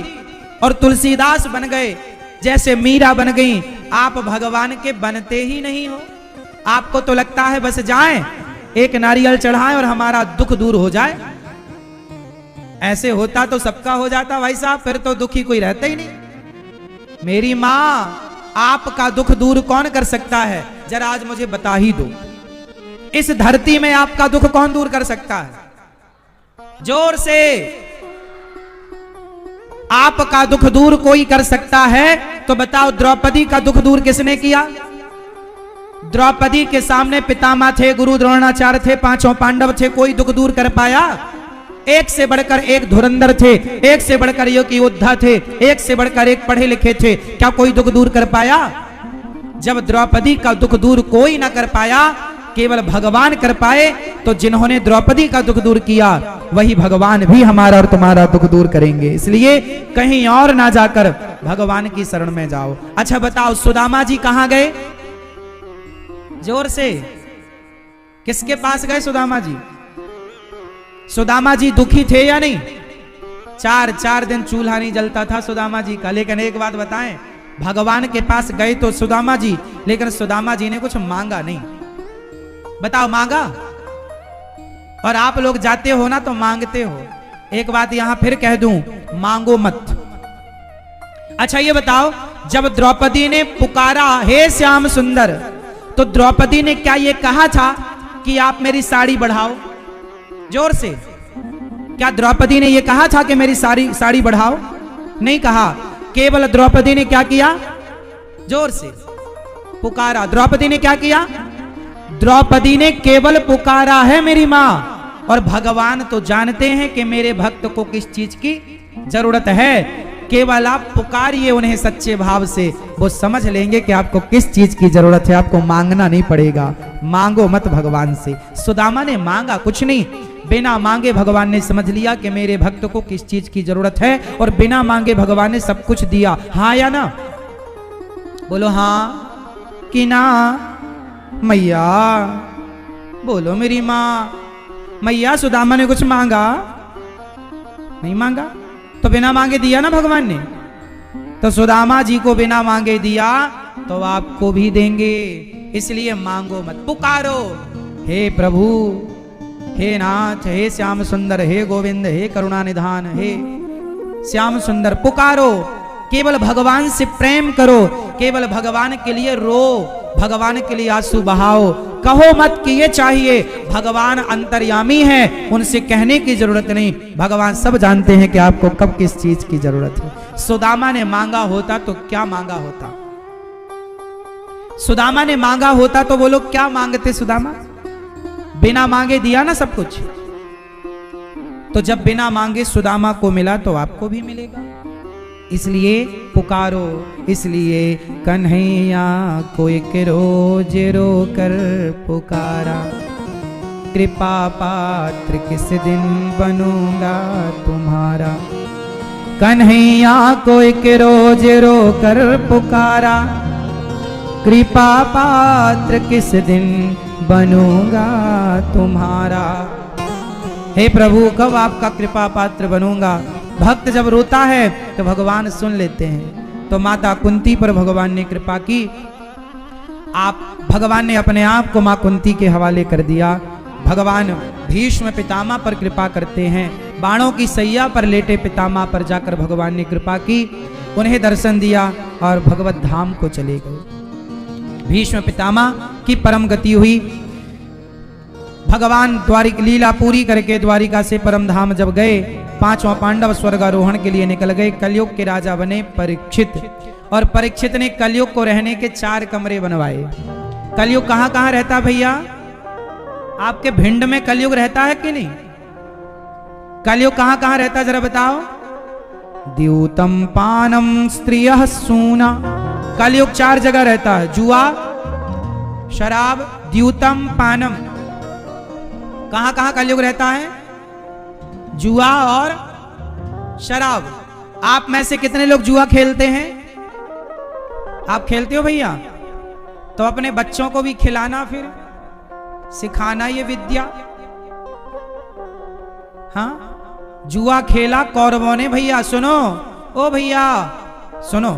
और तुलसीदास बन गए, जैसे मीरा बन गई। आप भगवान के बनते ही नहीं हो। आपको तो लगता है बस जाएं, एक नारियल चढ़ाएं और हमारा दुख दूर हो जाए। ऐसे होता तो सबका हो जाता भाई साहब, फिर तो दुखी कोई रहता ही नहीं। मेरी मां, आपका दुख दूर कौन कर सकता है? जरा आज मुझे बता ही दो, इस धरती में आपका दुख कौन दूर कर सकता है? जोर से। आपका दुख दूर कोई कर सकता है तो बताओ, द्रौपदी का दुख दूर किसने किया? द्रौपदी के सामने पितामह थे, गुरु द्रोणाचार्य थे, पांचों पांडव थे, कोई दुख दूर कर पाया? एक से बढ़कर एक धुरंधर थे, एक से बढ़कर एक योद्धा थे, एक से बढ़कर एक पढ़े लिखे थे, क्या कोई दुख दूर कर पाया? जब द्रौपदी का दुख दूर कोई ना कर पाया, केवल भगवान कर पाए, तो जिन्होंने द्रौपदी का दुख दूर किया वही भगवान भी हमारा और तुम्हारा दुख दूर करेंगे। इसलिए कहीं और ना जाकर भगवान की शरण में जाओ। अच्छा बताओ, सुदामा जी कहां गए? जोर से। किसके पास गए सुदामा जी? सुदामा जी दुखी थे या नहीं? 4 दिन चूल्हा नहीं जलता था सुदामा जी का। लेकिन एक बात बताएं, भगवान के पास गए तो सुदामा जी, लेकिन सुदामा जी ने कुछ मांगा नहीं। बताओ, मांगा? और आप लोग जाते हो ना तो मांगते हो। एक बात यहां फिर कह दूं, मांगो मत। अच्छा ये बताओ, जब द्रौपदी ने पुकारा हे श्याम सुंदर, तो द्रौपदी ने क्या ये कहा था कि आप मेरी साड़ी बढ़ाओ? जोर से। क्या द्रौपदी ने ये कहा था कि मेरी साड़ी बढ़ाओ? नहीं कहा। केवल द्रौपदी ने क्या किया? जोर से। पुकारा। द्रौपदी ने क्या किया? द्रौपदी ने केवल पुकारा है मेरी मां। और भगवान तो जानते हैं कि मेरे भक्त को किस चीज की जरूरत है। केवल आप पुकारिए उन्हें सच्चे भाव से, वो समझ लेंगे कि आपको किस चीज की जरूरत है। आपको मांगना नहीं पड़ेगा। मांगो मत भगवान से। सुदामा ने मांगा कुछ नहीं, बिना मांगे भगवान ने समझ लिया कि मेरे भक्त को किस चीज की जरूरत है, और बिना मांगे भगवान ने सब कुछ दिया। हाँ या ना? बोलो हाँ कि ना? मैया बोलो मेरी मां। मैया सुदामा ने कुछ मांगा नहीं? मांगा तो बिना मांगे दिया ना भगवान ने। तो सुदामा जी को बिना मांगे दिया तो आपको भी देंगे। इसलिए मांगो मत, पुकारो। हे प्रभु, हे नाथ, हे श्याम सुंदर, हे गोविंद, हे करुणा निधान, हे श्याम सुंदर, पुकारो। केवल भगवान से प्रेम करो, केवल भगवान के लिए रो, भगवान के लिए आंसू बहाओ। कहो मत कि ये चाहिए। भगवान अंतर्यामी है, उनसे कहने की जरूरत नहीं। भगवान सब जानते हैं कि आपको कब किस चीज की जरूरत है। सुदामा ने मांगा होता तो क्या मांगा होता? सुदामा ने मांगा होता तो वो लोग क्या मांगते? सुदामा बिना मांगे दिया ना सब कुछ। तो जब बिना मांगे सुदामा को मिला तो आपको भी मिलेगा। इसलिए पुकारो। इसलिए कन्हैया को एक रोज रो कर पुकारा, कृपा पात्र किस दिन बनूंगा तुम्हारा। कन्हैया को एक रोज रो कर पुकारा, कृपा पात्र किस दिन बनूंगा तुम्हारा। हे प्रभु कब आपका कृपा पात्र बनूंगा। भक्त जब रोता है तो भगवान सुन लेते हैं। तो माता कुंती पर भगवान ने कृपा की। भगवान ने अपने आप को मां कुंती के हवाले कर दिया। भगवान भीष्म पितामह पर कृपा करते हैं। बाणों की सैया पर लेटे पितामह पर जाकर भगवान ने कृपा की, उन्हें दर्शन दिया और भगवत धाम को चले गए। भीष्म पितामह की परम गति हुई। भगवान द्वारिक लीला पूरी करके द्वारिका से परम धाम जब गए, पांचवा पांडव स्वर्गारोहण के लिए निकल गए। कलयुग के राजा बने परीक्षित, और परीक्षित ने कलयुग को रहने के 4 कमरे बनवाए। कलयुग कहां कहां रहता भैया? आपके भिंड में कलयुग रहता है कि नहीं? कलयुग कहां कहां रहता जरा बताओ। द्यूतम पानम स्त्रियः सूना। कलयुग 4 जगह रहता है। जुआ, शराब, द्यूतम, पानम। कहां कहां कलयुग रहता है? जुआ और शराब। आप में से कितने लोग जुआ खेलते हैं? आप खेलते हो भैया? तो अपने बच्चों को भी खिलाना, फिर सिखाना ये विद्या। हाँ, जुआ खेला कौरवों ने भैया। सुनो ओ भैया सुनो,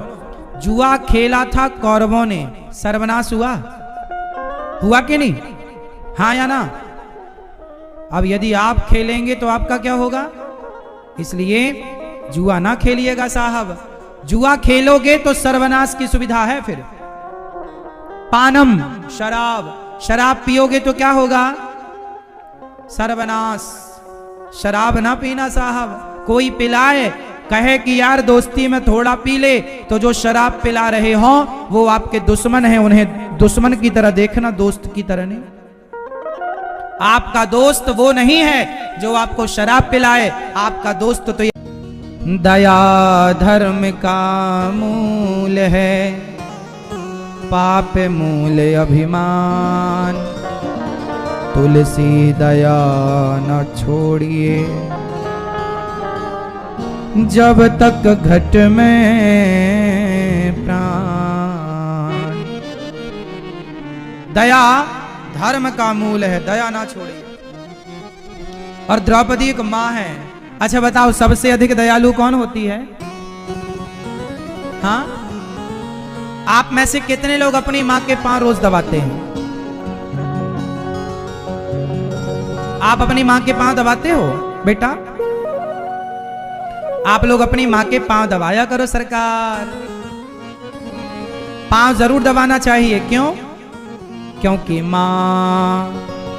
जुआ खेला था कौरवों ने, सर्वनाश हुआ कि नहीं? हाँ या ना? अब यदि आप खेलेंगे तो आपका क्या होगा? इसलिए जुआ ना खेलिएगा साहब। जुआ खेलोगे तो सर्वनाश की सुविधा है। फिर पानम, शराब पियोगे तो क्या होगा? सर्वनाश। शराब ना पीना साहब। कोई पिलाए, कहे कि यार दोस्ती में थोड़ा पी ले, तो जो शराब पिला रहे हो वो आपके दुश्मन हैं, उन्हें दुश्मन की तरह देखना, दोस्त की तरह नहीं। आपका दोस्त वो नहीं है जो आपको शराब पिलाए। आपका दोस्त तो दया धर्म का मूल है, पाप मूल अभिमान। तुलसी दया न छोड़िए, जब तक घट में प्राण। दया धर्म का मूल है, दया ना छोड़िए। और द्रौपदी एक माँ है। अच्छा बताओ, सबसे अधिक दयालु कौन होती है? हाँ, आप में से कितने लोग अपनी माँ के पांव रोज दबाते हैं? आप अपनी माँ के पांव दबाते हो बेटा? आप लोग अपनी माँ के पांव दबाया करो सरकार। पांव जरूर दबाना चाहिए। क्यों? क्योंकि मां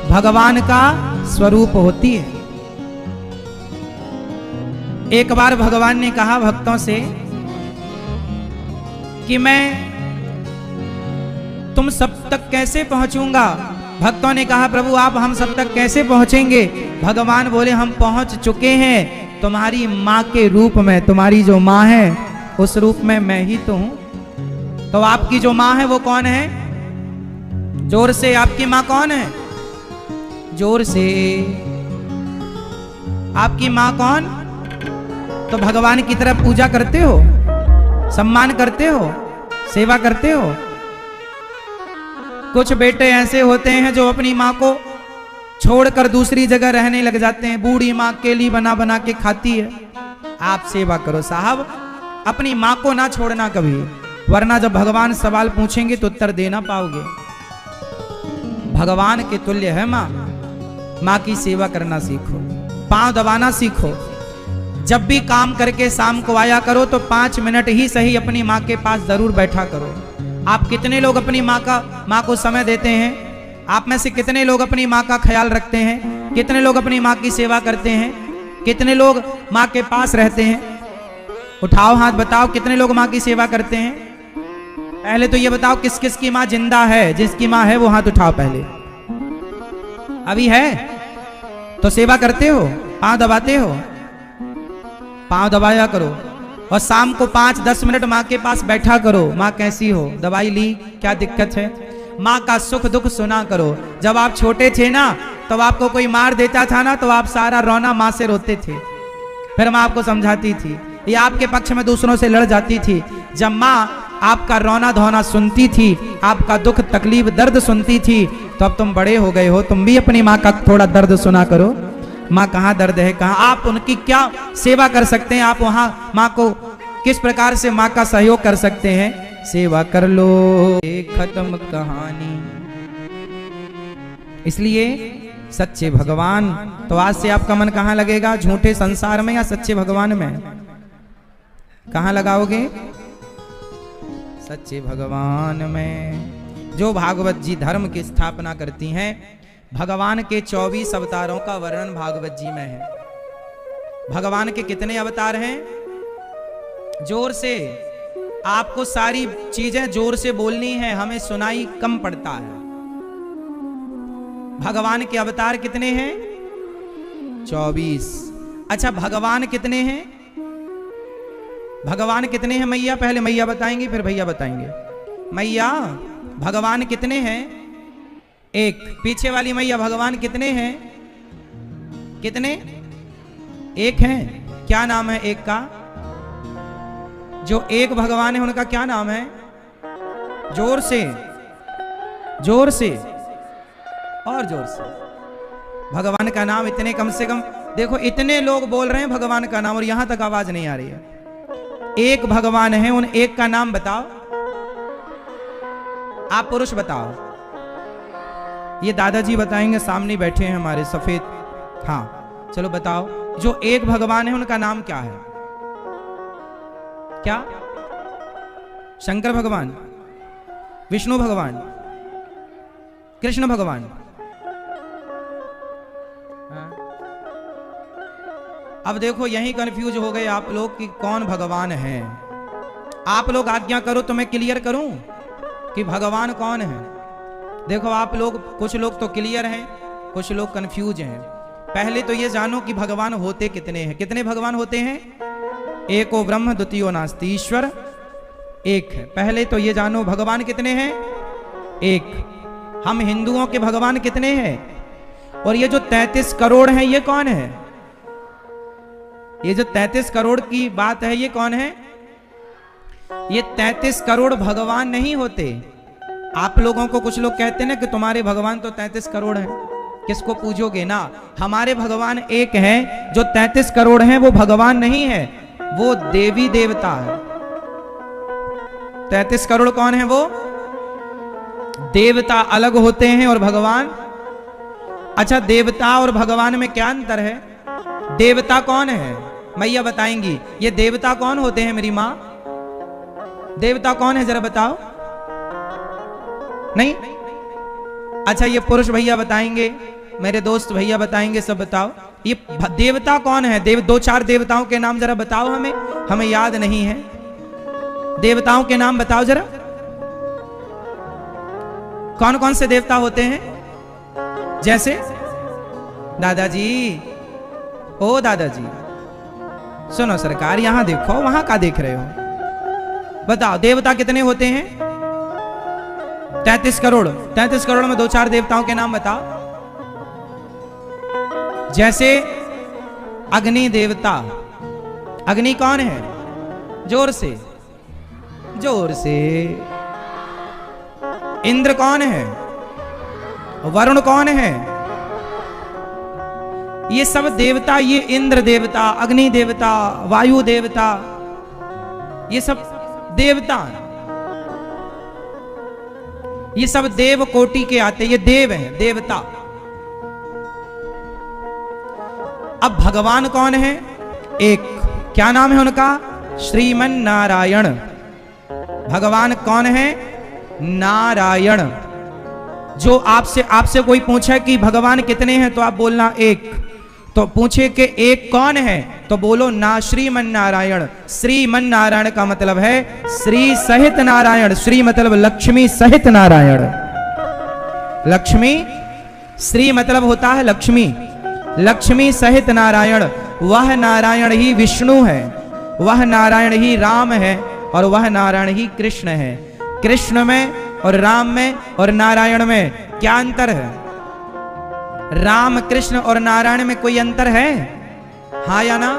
भगवान का स्वरूप होती है। एक बार भगवान ने कहा भक्तों से कि मैं तुम सब तक कैसे पहुंचूंगा? भक्तों ने कहा प्रभु आप हम सब तक कैसे पहुंचेंगे? भगवान बोले हम पहुंच चुके हैं तुम्हारी मां के रूप में। तुम्हारी जो मां है उस रूप में मैं ही तो हूं। तो आपकी जो मां है वो कौन है? जोर से, आपकी मां कौन है? जोर से। आपकी मां कौन? तो भगवान की तरफ पूजा करते हो, सम्मान करते हो, सेवा करते हो। कुछ बेटे ऐसे होते हैं जो अपनी मां को छोड़कर दूसरी जगह रहने लग जाते हैं। बूढ़ी मां केली बना बना के खाती है। आप सेवा करो साहब, अपनी मां को ना छोड़ना कभी, वरना जब भगवान सवाल पूछेंगे तो उत्तर देना पाओगे। भगवान के तुल्य है मां। मां की सेवा करना सीखो, पांव दबाना सीखो। जब भी काम करके शाम को आया करो तो 5 मिनट ही सही अपनी मां के पास जरूर बैठा करो। आप कितने लोग अपनी मां को समय देते हैं? आप में से कितने लोग अपनी मां का ख्याल रखते हैं? कितने लोग अपनी मां की सेवा करते हैं? कितने लोग मां के पास रहते हैं? उठाओ हाथ, बताओ कितने लोग मां की सेवा करते हैं? पहले तो ये बताओ किस किस की मां जिंदा है? जिसकी मां है वो हाथ उठाओ पहले। अभी है तो सेवा करते हो, पांव दबाते हो? पांव दबाया करो। और शाम को 5-10 मिनट माँ के पास बैठा करो। माँ कैसी हो? दवाई ली? क्या दिक्कत है? माँ का सुख दुख सुना करो। जब आप छोटे थे ना तो आपको कोई मार देता था ना तो आप सारा रोना माँ से रोते थे। फिर माँ आपको समझाती थी, ये आपके पक्ष में दूसरों से लड़ जाती थी। जब माँ आपका रोना धोना सुनती थी, आपका दुख तकलीफ दर्द सुनती थी, तो अब तुम बड़े हो गए हो, तुम भी अपनी माँ का थोड़ा दर्द सुना करो। माँ कहाँ दर्द है, कहाँ आप उनकी क्या सेवा कर सकते हैं, आप वहां माँ को किस प्रकार से माँ का सहयोग कर सकते हैं, सेवा कर लो। खत्म कहानी। इसलिए सच्चे भगवान, तो आज से आपका मन कहाँ लगेगा, झूठे संसार में या सच्चे भगवान में? कहाँ लगाओगे? सच्चे भगवान में। जो भागवत जी धर्म की स्थापना करती हैं, भगवान के 24 अवतारों का वर्णन भागवत जी में है। भगवान के कितने अवतार हैं? जोर से, आपको सारी चीजें जोर से बोलनी है, हमें सुनाई कम पड़ता है। भगवान के अवतार कितने हैं? 24। अच्छा, भगवान कितने हैं? भगवान कितने हैं मैया? पहले मैया बताएंगे फिर भैया बताएंगे। मैया भगवान कितने हैं? एक। पीछे वाली मैया भगवान कितने हैं? कितने? एक हैं। क्या नाम है एक का? जो एक भगवान है उनका क्या नाम है? जोर से, जोर से और जोर से। भगवान का नाम इतने, कम से कम देखो इतने लोग बोल रहे हैं भगवान का नाम और यहां तक आवाज नहीं आ रही है। एक भगवान है, उन एक का नाम बताओ। आप पुरुष बताओ। ये दादाजी बताएंगे, सामने बैठे हैं हमारे सफेद। हाँ चलो बताओ, जो एक भगवान है उनका नाम क्या है? क्या? शंकर भगवान, विष्णु भगवान, कृष्ण भगवान? हाँ? अब देखो यही कंफ्यूज हो गए आप लोग कि कौन भगवान है। आप लोग आज्ञा करो तो मैं क्लियर करूं कि भगवान कौन है। देखो आप लोग, कुछ लोग तो क्लियर हैं, कुछ लोग कंफ्यूज हैं। पहले तो ये जानो कि भगवान होते कितने हैं। कितने भगवान होते हैं? एको ब्रह्म द्वितीयो नास्ति, ईश्वर एक है। पहले तो ये जानो भगवान कितने हैं? एक। हम हिंदुओं के भगवान कितने हैं? और ये जो 33 करोड़ हैं ये कौन है? ये जो 33 करोड़ की बात है ये कौन है? ये 33 करोड़ भगवान नहीं होते। आप लोगों को कुछ लोग कहते हैं ना कि तुम्हारे भगवान तो 33 करोड़ हैं, किसको पूजोगे ना। हमारे भगवान एक हैं। जो 33 करोड़ हैं वो भगवान नहीं है, वो देवी देवता है। 33 करोड़ कौन है? वो देवता अलग होते हैं और भगवान। अच्छा, देवता और भगवान में क्या अंतर है? देवता कौन है? मैया बताएंगी। ये देवता कौन होते हैं मेरी माँ? देवता कौन है जरा बताओ। नहीं? अच्छा, ये पुरुष भैया बताएंगे, मेरे दोस्त भैया बताएंगे, सब बताओ ये देवता कौन है? दो चार देवताओं के नाम जरा बताओ, हमें याद नहीं है। देवताओं के नाम बताओ जरा। कौन कौन से देवता होते हैं? जैसे दादाजी, ओ दादाजी सुनो सरकार, यहां देखो, वहां का देख रहे हो? बताओ देवता कितने होते हैं? 33 करोड़। 33 करोड़ में दो चार देवताओं के नाम बताओ। जैसे अग्नि देवता। अग्नि कौन है? जोर से, जोर से। इंद्र कौन है? वरुण कौन है? ये सब देवता, ये इंद्र देवता, अग्नि देवता, वायु देवता, ये सब देवता, ये सब देव कोटि के आते, ये देव हैं, देवता। अब भगवान कौन है? एक। क्या नाम है उनका? श्रीमन नारायण। भगवान कौन है? नारायण। जो आपसे कोई पूछे कि भगवान कितने हैं तो आप बोलना एक। तो पूछे कि एक कौन है तो बोलो ना, श्रीमन नारायण। श्रीमन नारायण का मतलब है श्री सहित नारायण। श्री मतलब लक्ष्मी सहित नारायण। लक्ष्मी, श्री मतलब होता है लक्ष्मी। लक्ष्मी सहित नारायण। वह नारायण ही विष्णु है, वह नारायण ही राम है और वह नारायण ही कृष्ण है। कृष्ण में और राम में और नारायण में क्या अंतर है? राम, कृष्ण और नारायण में कोई अंतर है? हाँ या ना?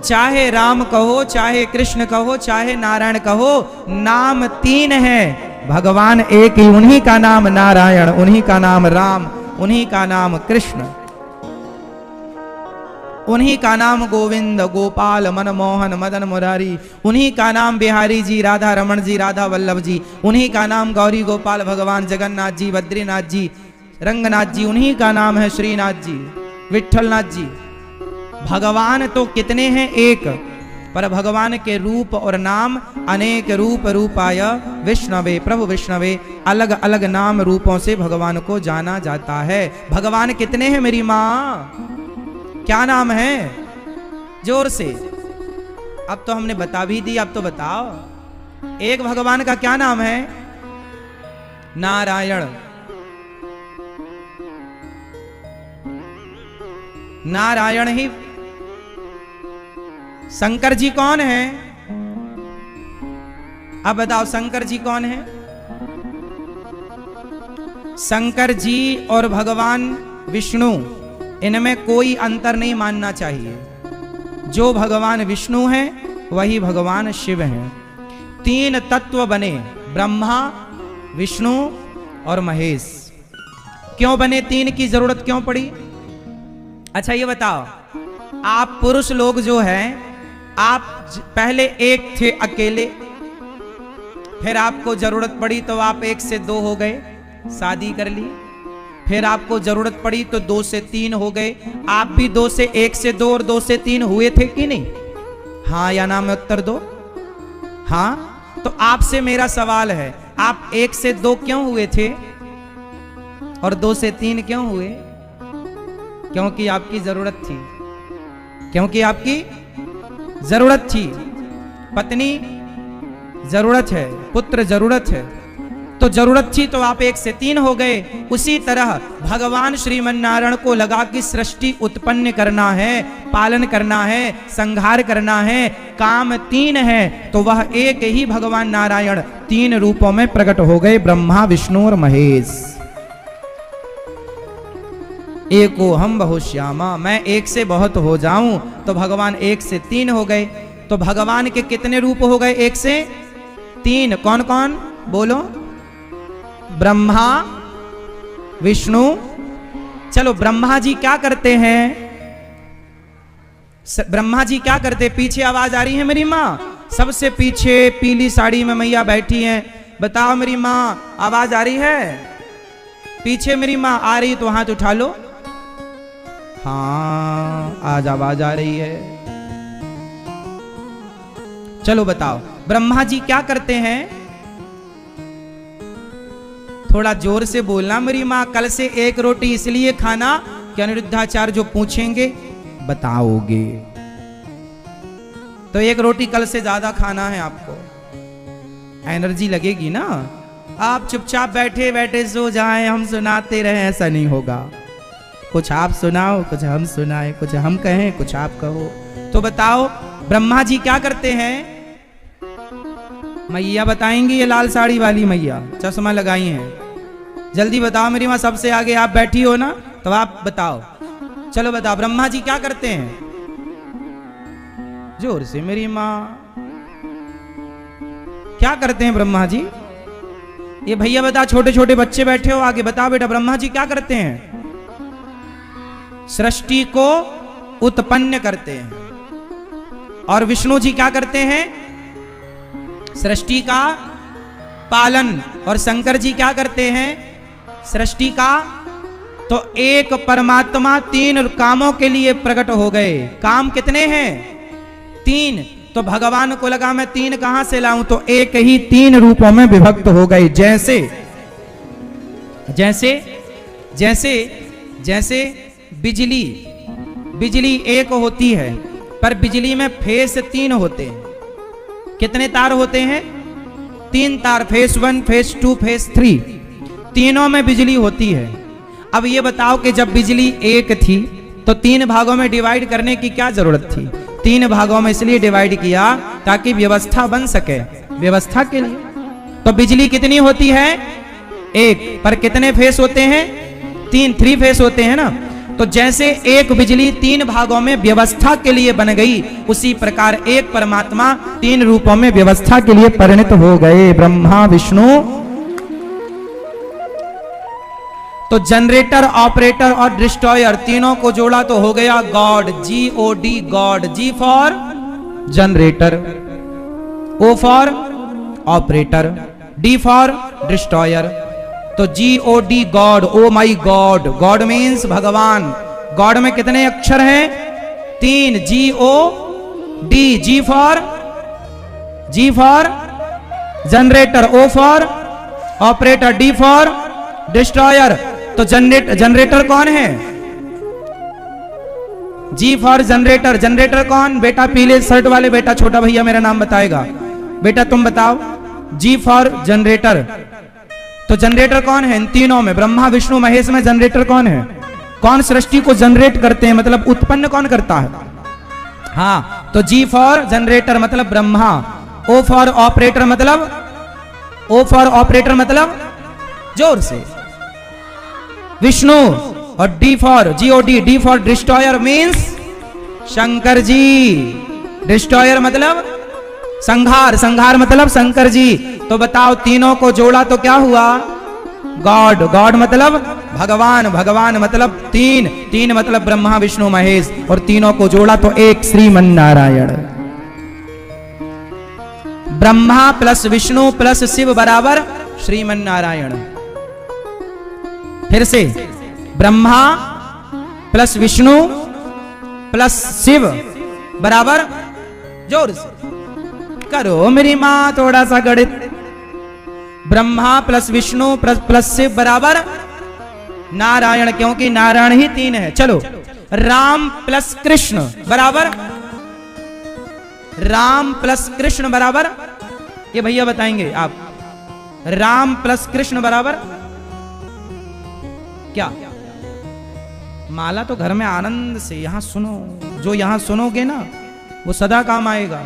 चाहे राम कहो, चाहे कृष्ण कहो, चाहे नारायण कहो, नाम तीन है, भगवान एक ही, उन्हीं का नाम नारायण, उन्हीं का नाम राम, उन्हीं का नाम कृष्ण, उन्हीं का नाम गोविंद, गोपाल, मनमोहन, मदन मुरारी, उन्हीं का नाम बिहारी जी, राधा रमन जी, राधा वल्लभ जी, उन्हीं का नाम गौरी गोपाल, भगवान जगन्नाथ जी, बद्रीनाथ जी, रंगनाथ जी, उन्हीं का नाम है श्रीनाथ जी, विठलनाथ जी। भगवान तो कितने हैं? एक, पर भगवान के रूप और नाम अनेक। रूप रूपाय विष्णवे, प्रभु विष्णवे, अलग अलग नाम रूपों से भगवान को जाना जाता है। भगवान कितने हैं मेरी माँ? क्या नाम है? जोर से। अब तो हमने बता भी दी, अब तो बताओ। एक भगवान का क्या नाम है? नारायण। नारायण ही। शंकर जी कौन है? अब बताओ शंकर जी कौन है? शंकर जी और भगवान विष्णु, इनमें कोई अंतर नहीं मानना चाहिए। जो भगवान विष्णु हैं वही भगवान शिव हैं। तीन तत्व बने, ब्रह्मा, विष्णु और महेश। क्यों बने? तीन की जरूरत क्यों पड़ी? अच्छा ये बताओ, आप पुरुष लोग जो हैं, आप पहले एक थे अकेले, फिर आपको जरूरत पड़ी तो आप एक से दो हो गए, शादी कर ली। फिर आपको जरूरत पड़ी तो दो से तीन हो गए। आप भी दो से एक से दो और दो से तीन हुए थे कि नहीं? हाँ या ना में उत्तर दो। हाँ, तो आपसे मेरा सवाल है, आप एक से दो क्यों हुए थे और दो से तीन क्यों हुए? क्योंकि आपकी जरूरत थी। क्योंकि आपकी जरूरत थी। पत्नी जरूरत है, पुत्र जरूरत है, तो जरूरत थी तो आप एक से तीन हो गए। उसी तरह भगवान श्रीमन्नारायण को लगा कि सृष्टि उत्पन्न करना है, पालन करना है, संहार करना है, काम तीन है, तो वह एक ही भगवान नारायण तीन रूपों में प्रकट हो गए, ब्रह्मा, विष्णु और महेश। एको हम बहुश्यामा, मैं एक से बहुत हो जाऊं तो भगवान एक से तीन हो गए। तो भगवान के कितने रूप हो गए? एक से तीन। कौन कौन? बोलो। ब्रह्मा, विष्णु। चलो ब्रह्मा जी क्या करते हैं? ब्रह्मा जी क्या करते? पीछे आवाज आ रही है मेरी माँ? सबसे पीछे पीली साड़ी में मैया बैठी हैं। बताओ मेरी माँ, आवाज आ रही है? पीछे मेरी माँ आ रही तो हाथ उठा लो। हाँ, आज आवाज आ रही है। चलो बताओ, ब्रह्मा जी क्या करते हैं? थोड़ा जोर से बोलना मेरी माँ। कल से एक रोटी इसलिए खाना कि अनिरुद्धाचार्य जो पूछेंगे बताओगे, तो एक रोटी कल से ज्यादा खाना है आपको, एनर्जी लगेगी ना। आप चुपचाप बैठे बैठे सो जाएं, हम सुनाते रहे, ऐसा नहीं होगा। कुछ आप सुनाओ, कुछ हम सुनाएं, कुछ हम कहें, कुछ आप कहो। तो बताओ ब्रह्मा जी क्या करते हैं? मैया बताएंगी, ये लाल साड़ी वाली मैया चश्मा लगाई हैं। जल्दी बताओ मेरी माँ, सबसे आगे आप बैठी हो ना, तो आप बताओ। चलो बताओ ब्रह्मा जी क्या करते हैं? जोर से मेरी माँ, क्या करते हैं ब्रह्मा जी? ये भैया बता, छोटे छोटे बच्चे बैठे हो आगे, बताओ बेटा ब्रह्मा जी क्या करते हैं? सृष्टि को उत्पन्न करते हैं। और विष्णु जी क्या करते हैं? सृष्टि का पालन। और शंकर जी क्या करते हैं? सृष्टि का। तो एक परमात्मा तीन कामों के लिए प्रकट हो गए। काम कितने हैं? तीन। तो भगवान को लगा मैं तीन कहां से लाऊं, तो एक ही तीन रूपों में विभक्त हो गए। जैसे जैसे जैसे जैसे बिजली, बिजली एक होती है, पर बिजली में फेस तीन होते हैं। कितने तार होते हैं? तीन तार, फेस 1, फेस 2, फेस 3, तीनों में बिजली होती है। अब ये बताओ कि जब बिजली एक थी तो तीन भागों में डिवाइड करने की क्या जरूरत थी? तीन भागों में इसलिए डिवाइड किया ताकि व्यवस्था बन सके, व्यवस्था के लिए। तो बिजली कितनी होती है? एक, पर कितने फेस होते हैं? तीन, 3 फेस होते हैं ना। तो जैसे एक बिजली तीन भागों में व्यवस्था के लिए बन गई, उसी प्रकार एक परमात्मा तीन रूपों में व्यवस्था के लिए परिणत हो गए, ब्रह्मा, विष्णु तो जनरेटर, ऑपरेटर और डिस्ट्रॉयर तीनों को जोड़ा तो हो गया God, GOD God. G for generator, O for operator, D for destroyer. तो GOD गॉड, ओ माई गॉड। गॉड मीन्स भगवान। गॉड में कितने अक्षर हैं? 3, GOD। G for generator, O for operator, D for destroyer. तो जनरेटर कौन है? G for generator. जनरेटर कौन? बेटा पीले शर्ट वाले बेटा, छोटा भैया मेरा नाम बताएगा। बेटा तुम बताओ, G फॉर जनरेटर। तो जनरेटर कौन है इन तीनों में? ब्रह्मा विष्णु महेश में जनरेटर कौन है? कौन सृष्टि को जनरेट करते हैं, मतलब उत्पन्न कौन करता है? हाँ, तो G फॉर जनरेटर मतलब ब्रह्मा, O फॉर ऑपरेटर मतलब जोर से विष्णु, और D for GOD, D for destroyer means Shankar ji. Destroyer मतलब संहार, संहार मतलब शंकर जी। तो बताओ तीनों को जोड़ा तो क्या हुआ? गॉड। गॉड मतलब भगवान, भगवान मतलब 3, 3 मतलब ब्रह्मा विष्णु महेश, और तीनों को जोड़ा तो एक श्रीमन नारायण। ब्रह्मा प्लस विष्णु प्लस शिव बराबर श्रीमन नारायण। फिर से, ब्रह्मा प्लस विष्णु प्लस शिव बराबर, जोर से करो मेरी मां थोड़ा सा गणित। ब्रह्मा प्लस विष्णु प्लस शिव बराबर नारायण, क्योंकि नारायण ही 3 है। चलो, राम प्लस कृष्ण बराबर, राम प्लस कृष्ण बराबर, ये भैया बताएंगे आप। राम प्लस कृष्ण बराबर क्या? माला तो घर में आनंद से यहां सुनो, जो यहां सुनोगे ना वो सदा काम आएगा।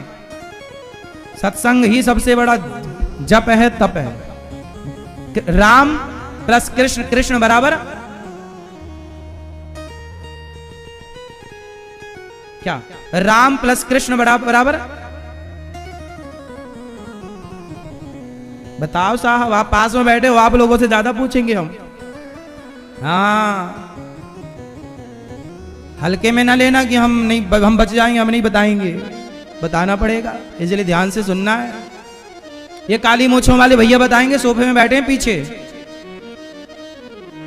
सत्संग ही सबसे बड़ा जप है, तप है। राम प्लस कृष्ण, कृष्ण बराबर क्या? राम प्लस कृष्ण बराबर बताओ साहब, आप पास में बैठे हो, आप लोगों से ज्यादा पूछेंगे हम। हाँ, हल्के में ना लेना कि हम बच जाएंगे, हम नहीं बताएंगे, बताना पड़ेगा, इसलिए ध्यान से सुनना है। ये काली मूंछों वाले भैया बताएंगे, सोफे में बैठे हैं पीछे।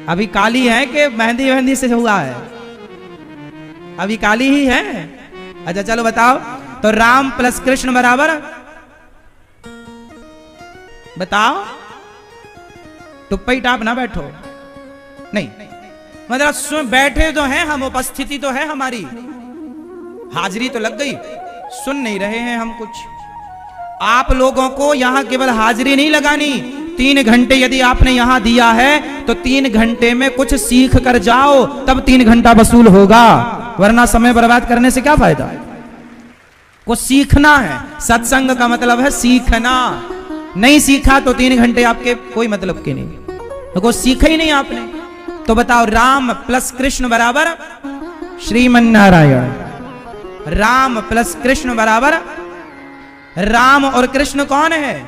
अभी काली है कि मेहंदी से हुआ है? अभी काली ही है। अच्छा चलो बताओ, तो राम प्लस कृष्ण बराबर बताओ। टुप्पी टाप ना बैठो, नहीं मतलब बैठे तो हैं हम, उपस्थिति तो है हमारी, हाजिरी तो लग गई, सुन नहीं रहे हैं हम कुछ। आप लोगों को यहां केवल हाजिरी नहीं लगानी, 3 घंटे यदि आपने यहां दिया है तो 3 घंटे में कुछ सीख कर जाओ, तब 3 घंटा वसूल होगा, वरना समय बर्बाद करने से क्या फायदा। कुछ सीखना है, सत्संग का मतलब है सीखना। नहीं सीखा तो 3 घंटे आपके कोई मतलब के नहीं, तो कुछ सीखा ही नहीं आपने। तो बताओ, राम प्लस कृष्ण बराबर श्रीमन नारायण। राम प्लस कृष्ण बराबर, राम और कृष्ण कौन है?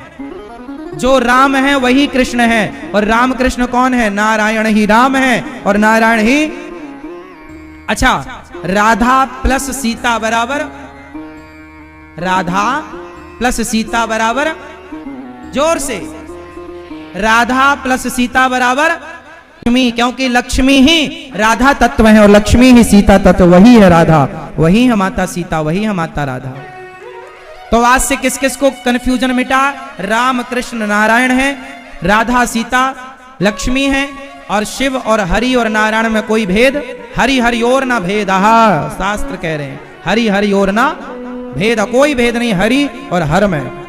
जो राम है वही कृष्ण है, और राम कृष्ण कौन है? नारायण ही राम है और नारायण ही। अच्छा, राधा प्लस सीता बराबर, राधा प्लस सीता बराबर, जोर से, राधा प्लस सीता बराबर लक्ष्मी, क्योंकि लक्ष्मी ही राधा तत्व है और लक्ष्मी ही सीता तत्व, वही है राधा, वही है माता सीता, वही है माता राधा। तो आज से किस किस को कंफ्यूजन मिटा? राम कृष्ण नारायण है, राधा सीता लक्ष्मी है, और शिव और हरि और नारायण में कोई भेद, हरि हरि और ना भेद। शास्त्र कह रहे हैं हरि हरि और ना भेद, कोई भेद नहीं हरि और हर में।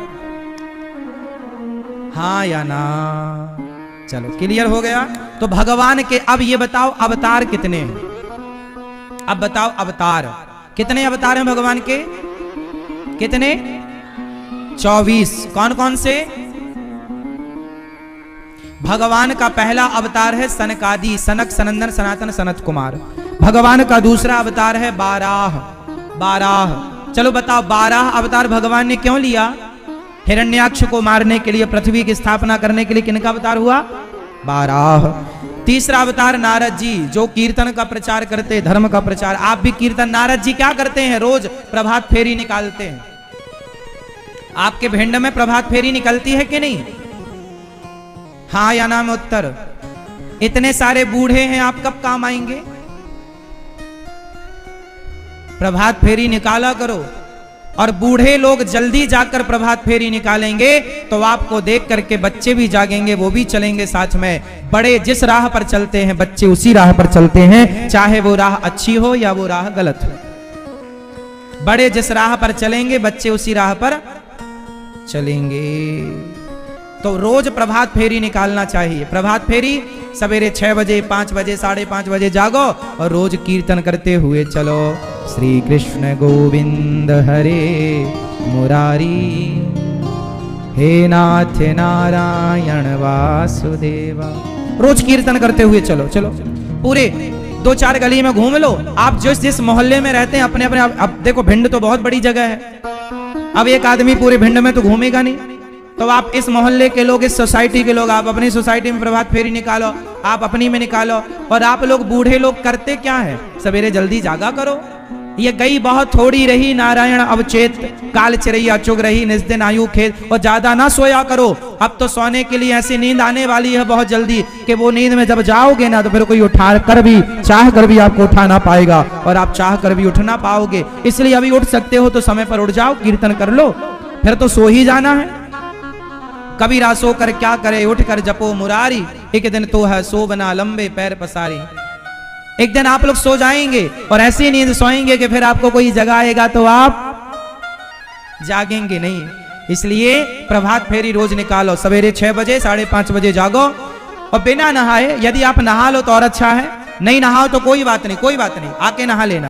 हाँ या ना? चलो क्लियर हो गया। तो भगवान के अब ये बताओ अवतार कितने हैं? अब बताओ अवतार कितने? अवतार हैं भगवान के कितने? 24। कौन कौन से? भगवान का पहला अवतार है सनकादि, सनक सनंदन सनातन सनत कुमार। भगवान का दूसरा अवतार है बाराह। बाराह, चलो बताओ 12 अवतार भगवान ने क्यों लिया? हिरण्याक्ष को मारने के लिए, पृथ्वी की स्थापना करने के लिए किनका अवतार हुआ? बाराह। तीसरा अवतार नारद जी, जो कीर्तन का प्रचार करते, धर्म का प्रचार। आप भी कीर्तन, नारद जी क्या करते हैं, रोज प्रभात फेरी निकालते हैं। आपके भिंड में प्रभात फेरी निकलती है कि नहीं? हाँ या ना में उत्तर। इतने सारे बूढ़े हैं, आप कब काम आएंगे? प्रभात फेरी निकाला करो। और बूढ़े लोग जल्दी जाकर प्रभात फेरी निकालेंगे तो आपको देख करके बच्चे भी जागेंगे, वो भी चलेंगे साथ में। बड़े जिस राह पर चलते हैं बच्चे उसी राह पर चलते हैं, चाहे वो राह अच्छी हो या वो राह गलत हो। बड़े जिस राह पर चलेंगे बच्चे उसी राह पर चलेंगे। तो रोज प्रभात फेरी निकालना चाहिए। प्रभात फेरी सवेरे 6 बजे, 5 बजे, 5:30 बजे जागो और रोज कीर्तन करते हुए चलो। श्री कृष्ण गोविंद हरे मुरारी, हे नाथ नारायण वासुदेवा। रोज कीर्तन करते हुए चलो चलो। पूरे 2-4 गली में घूम लो। आप जिस मोहल्ले में रहते हैं अपने अपने, अब देखो भिंड तो बहुत बड़ी जगह है। अब एक आदमी पूरे भिंड में तो घूमेगा नहीं, तो आप इस मोहल्ले के लोग, इस सोसाइटी के लोग, आप अपनी सोसाइटी में प्रभात फेरी निकालो, आप अपनी में निकालो। और आप लोग बूढ़े लोग करते क्या है, सवेरे जल्दी जागा करो। ये गई बहुत थोड़ी रही नारायण अवचेत, काल चिरैया चुग रही निज दिन आयु खेत। और ज्यादा ना सोया करो। अब तो सोने के लिए ऐसी नींद आने वाली है बहुत जल्दी कि वो नींद में जब जाओगे ना तो फिर कोई उठा कर भी, चाह कर भी आपको उठा ना पाएगा और आप चाह कर भी उठ ना पाओगे। इसलिए अभी उठ सकते हो तो समय पर उठ जाओ, कीर्तन कर लो, फिर तो सो ही जाना है। कबीरा सो कर क्या करे, उठ कर जपो मुरारी, एक दिन तो है सो बना लंबे पैर पसारी। एक दिन आप लोग सो जाएंगे और ऐसी नींद सोएंगे कि फिर आपको कोई जगाएगा तो आप जागेंगे नहीं। इसलिए प्रभात फेरी रोज निकालो। सवेरे 6 बजे, 5:30 बजे जागो और बिना नहाए, यदि आप नहा लो तो और अच्छा है, नहीं नहाओ तो कोई बात नहीं, कोई बात नहीं, आके नहा लेना।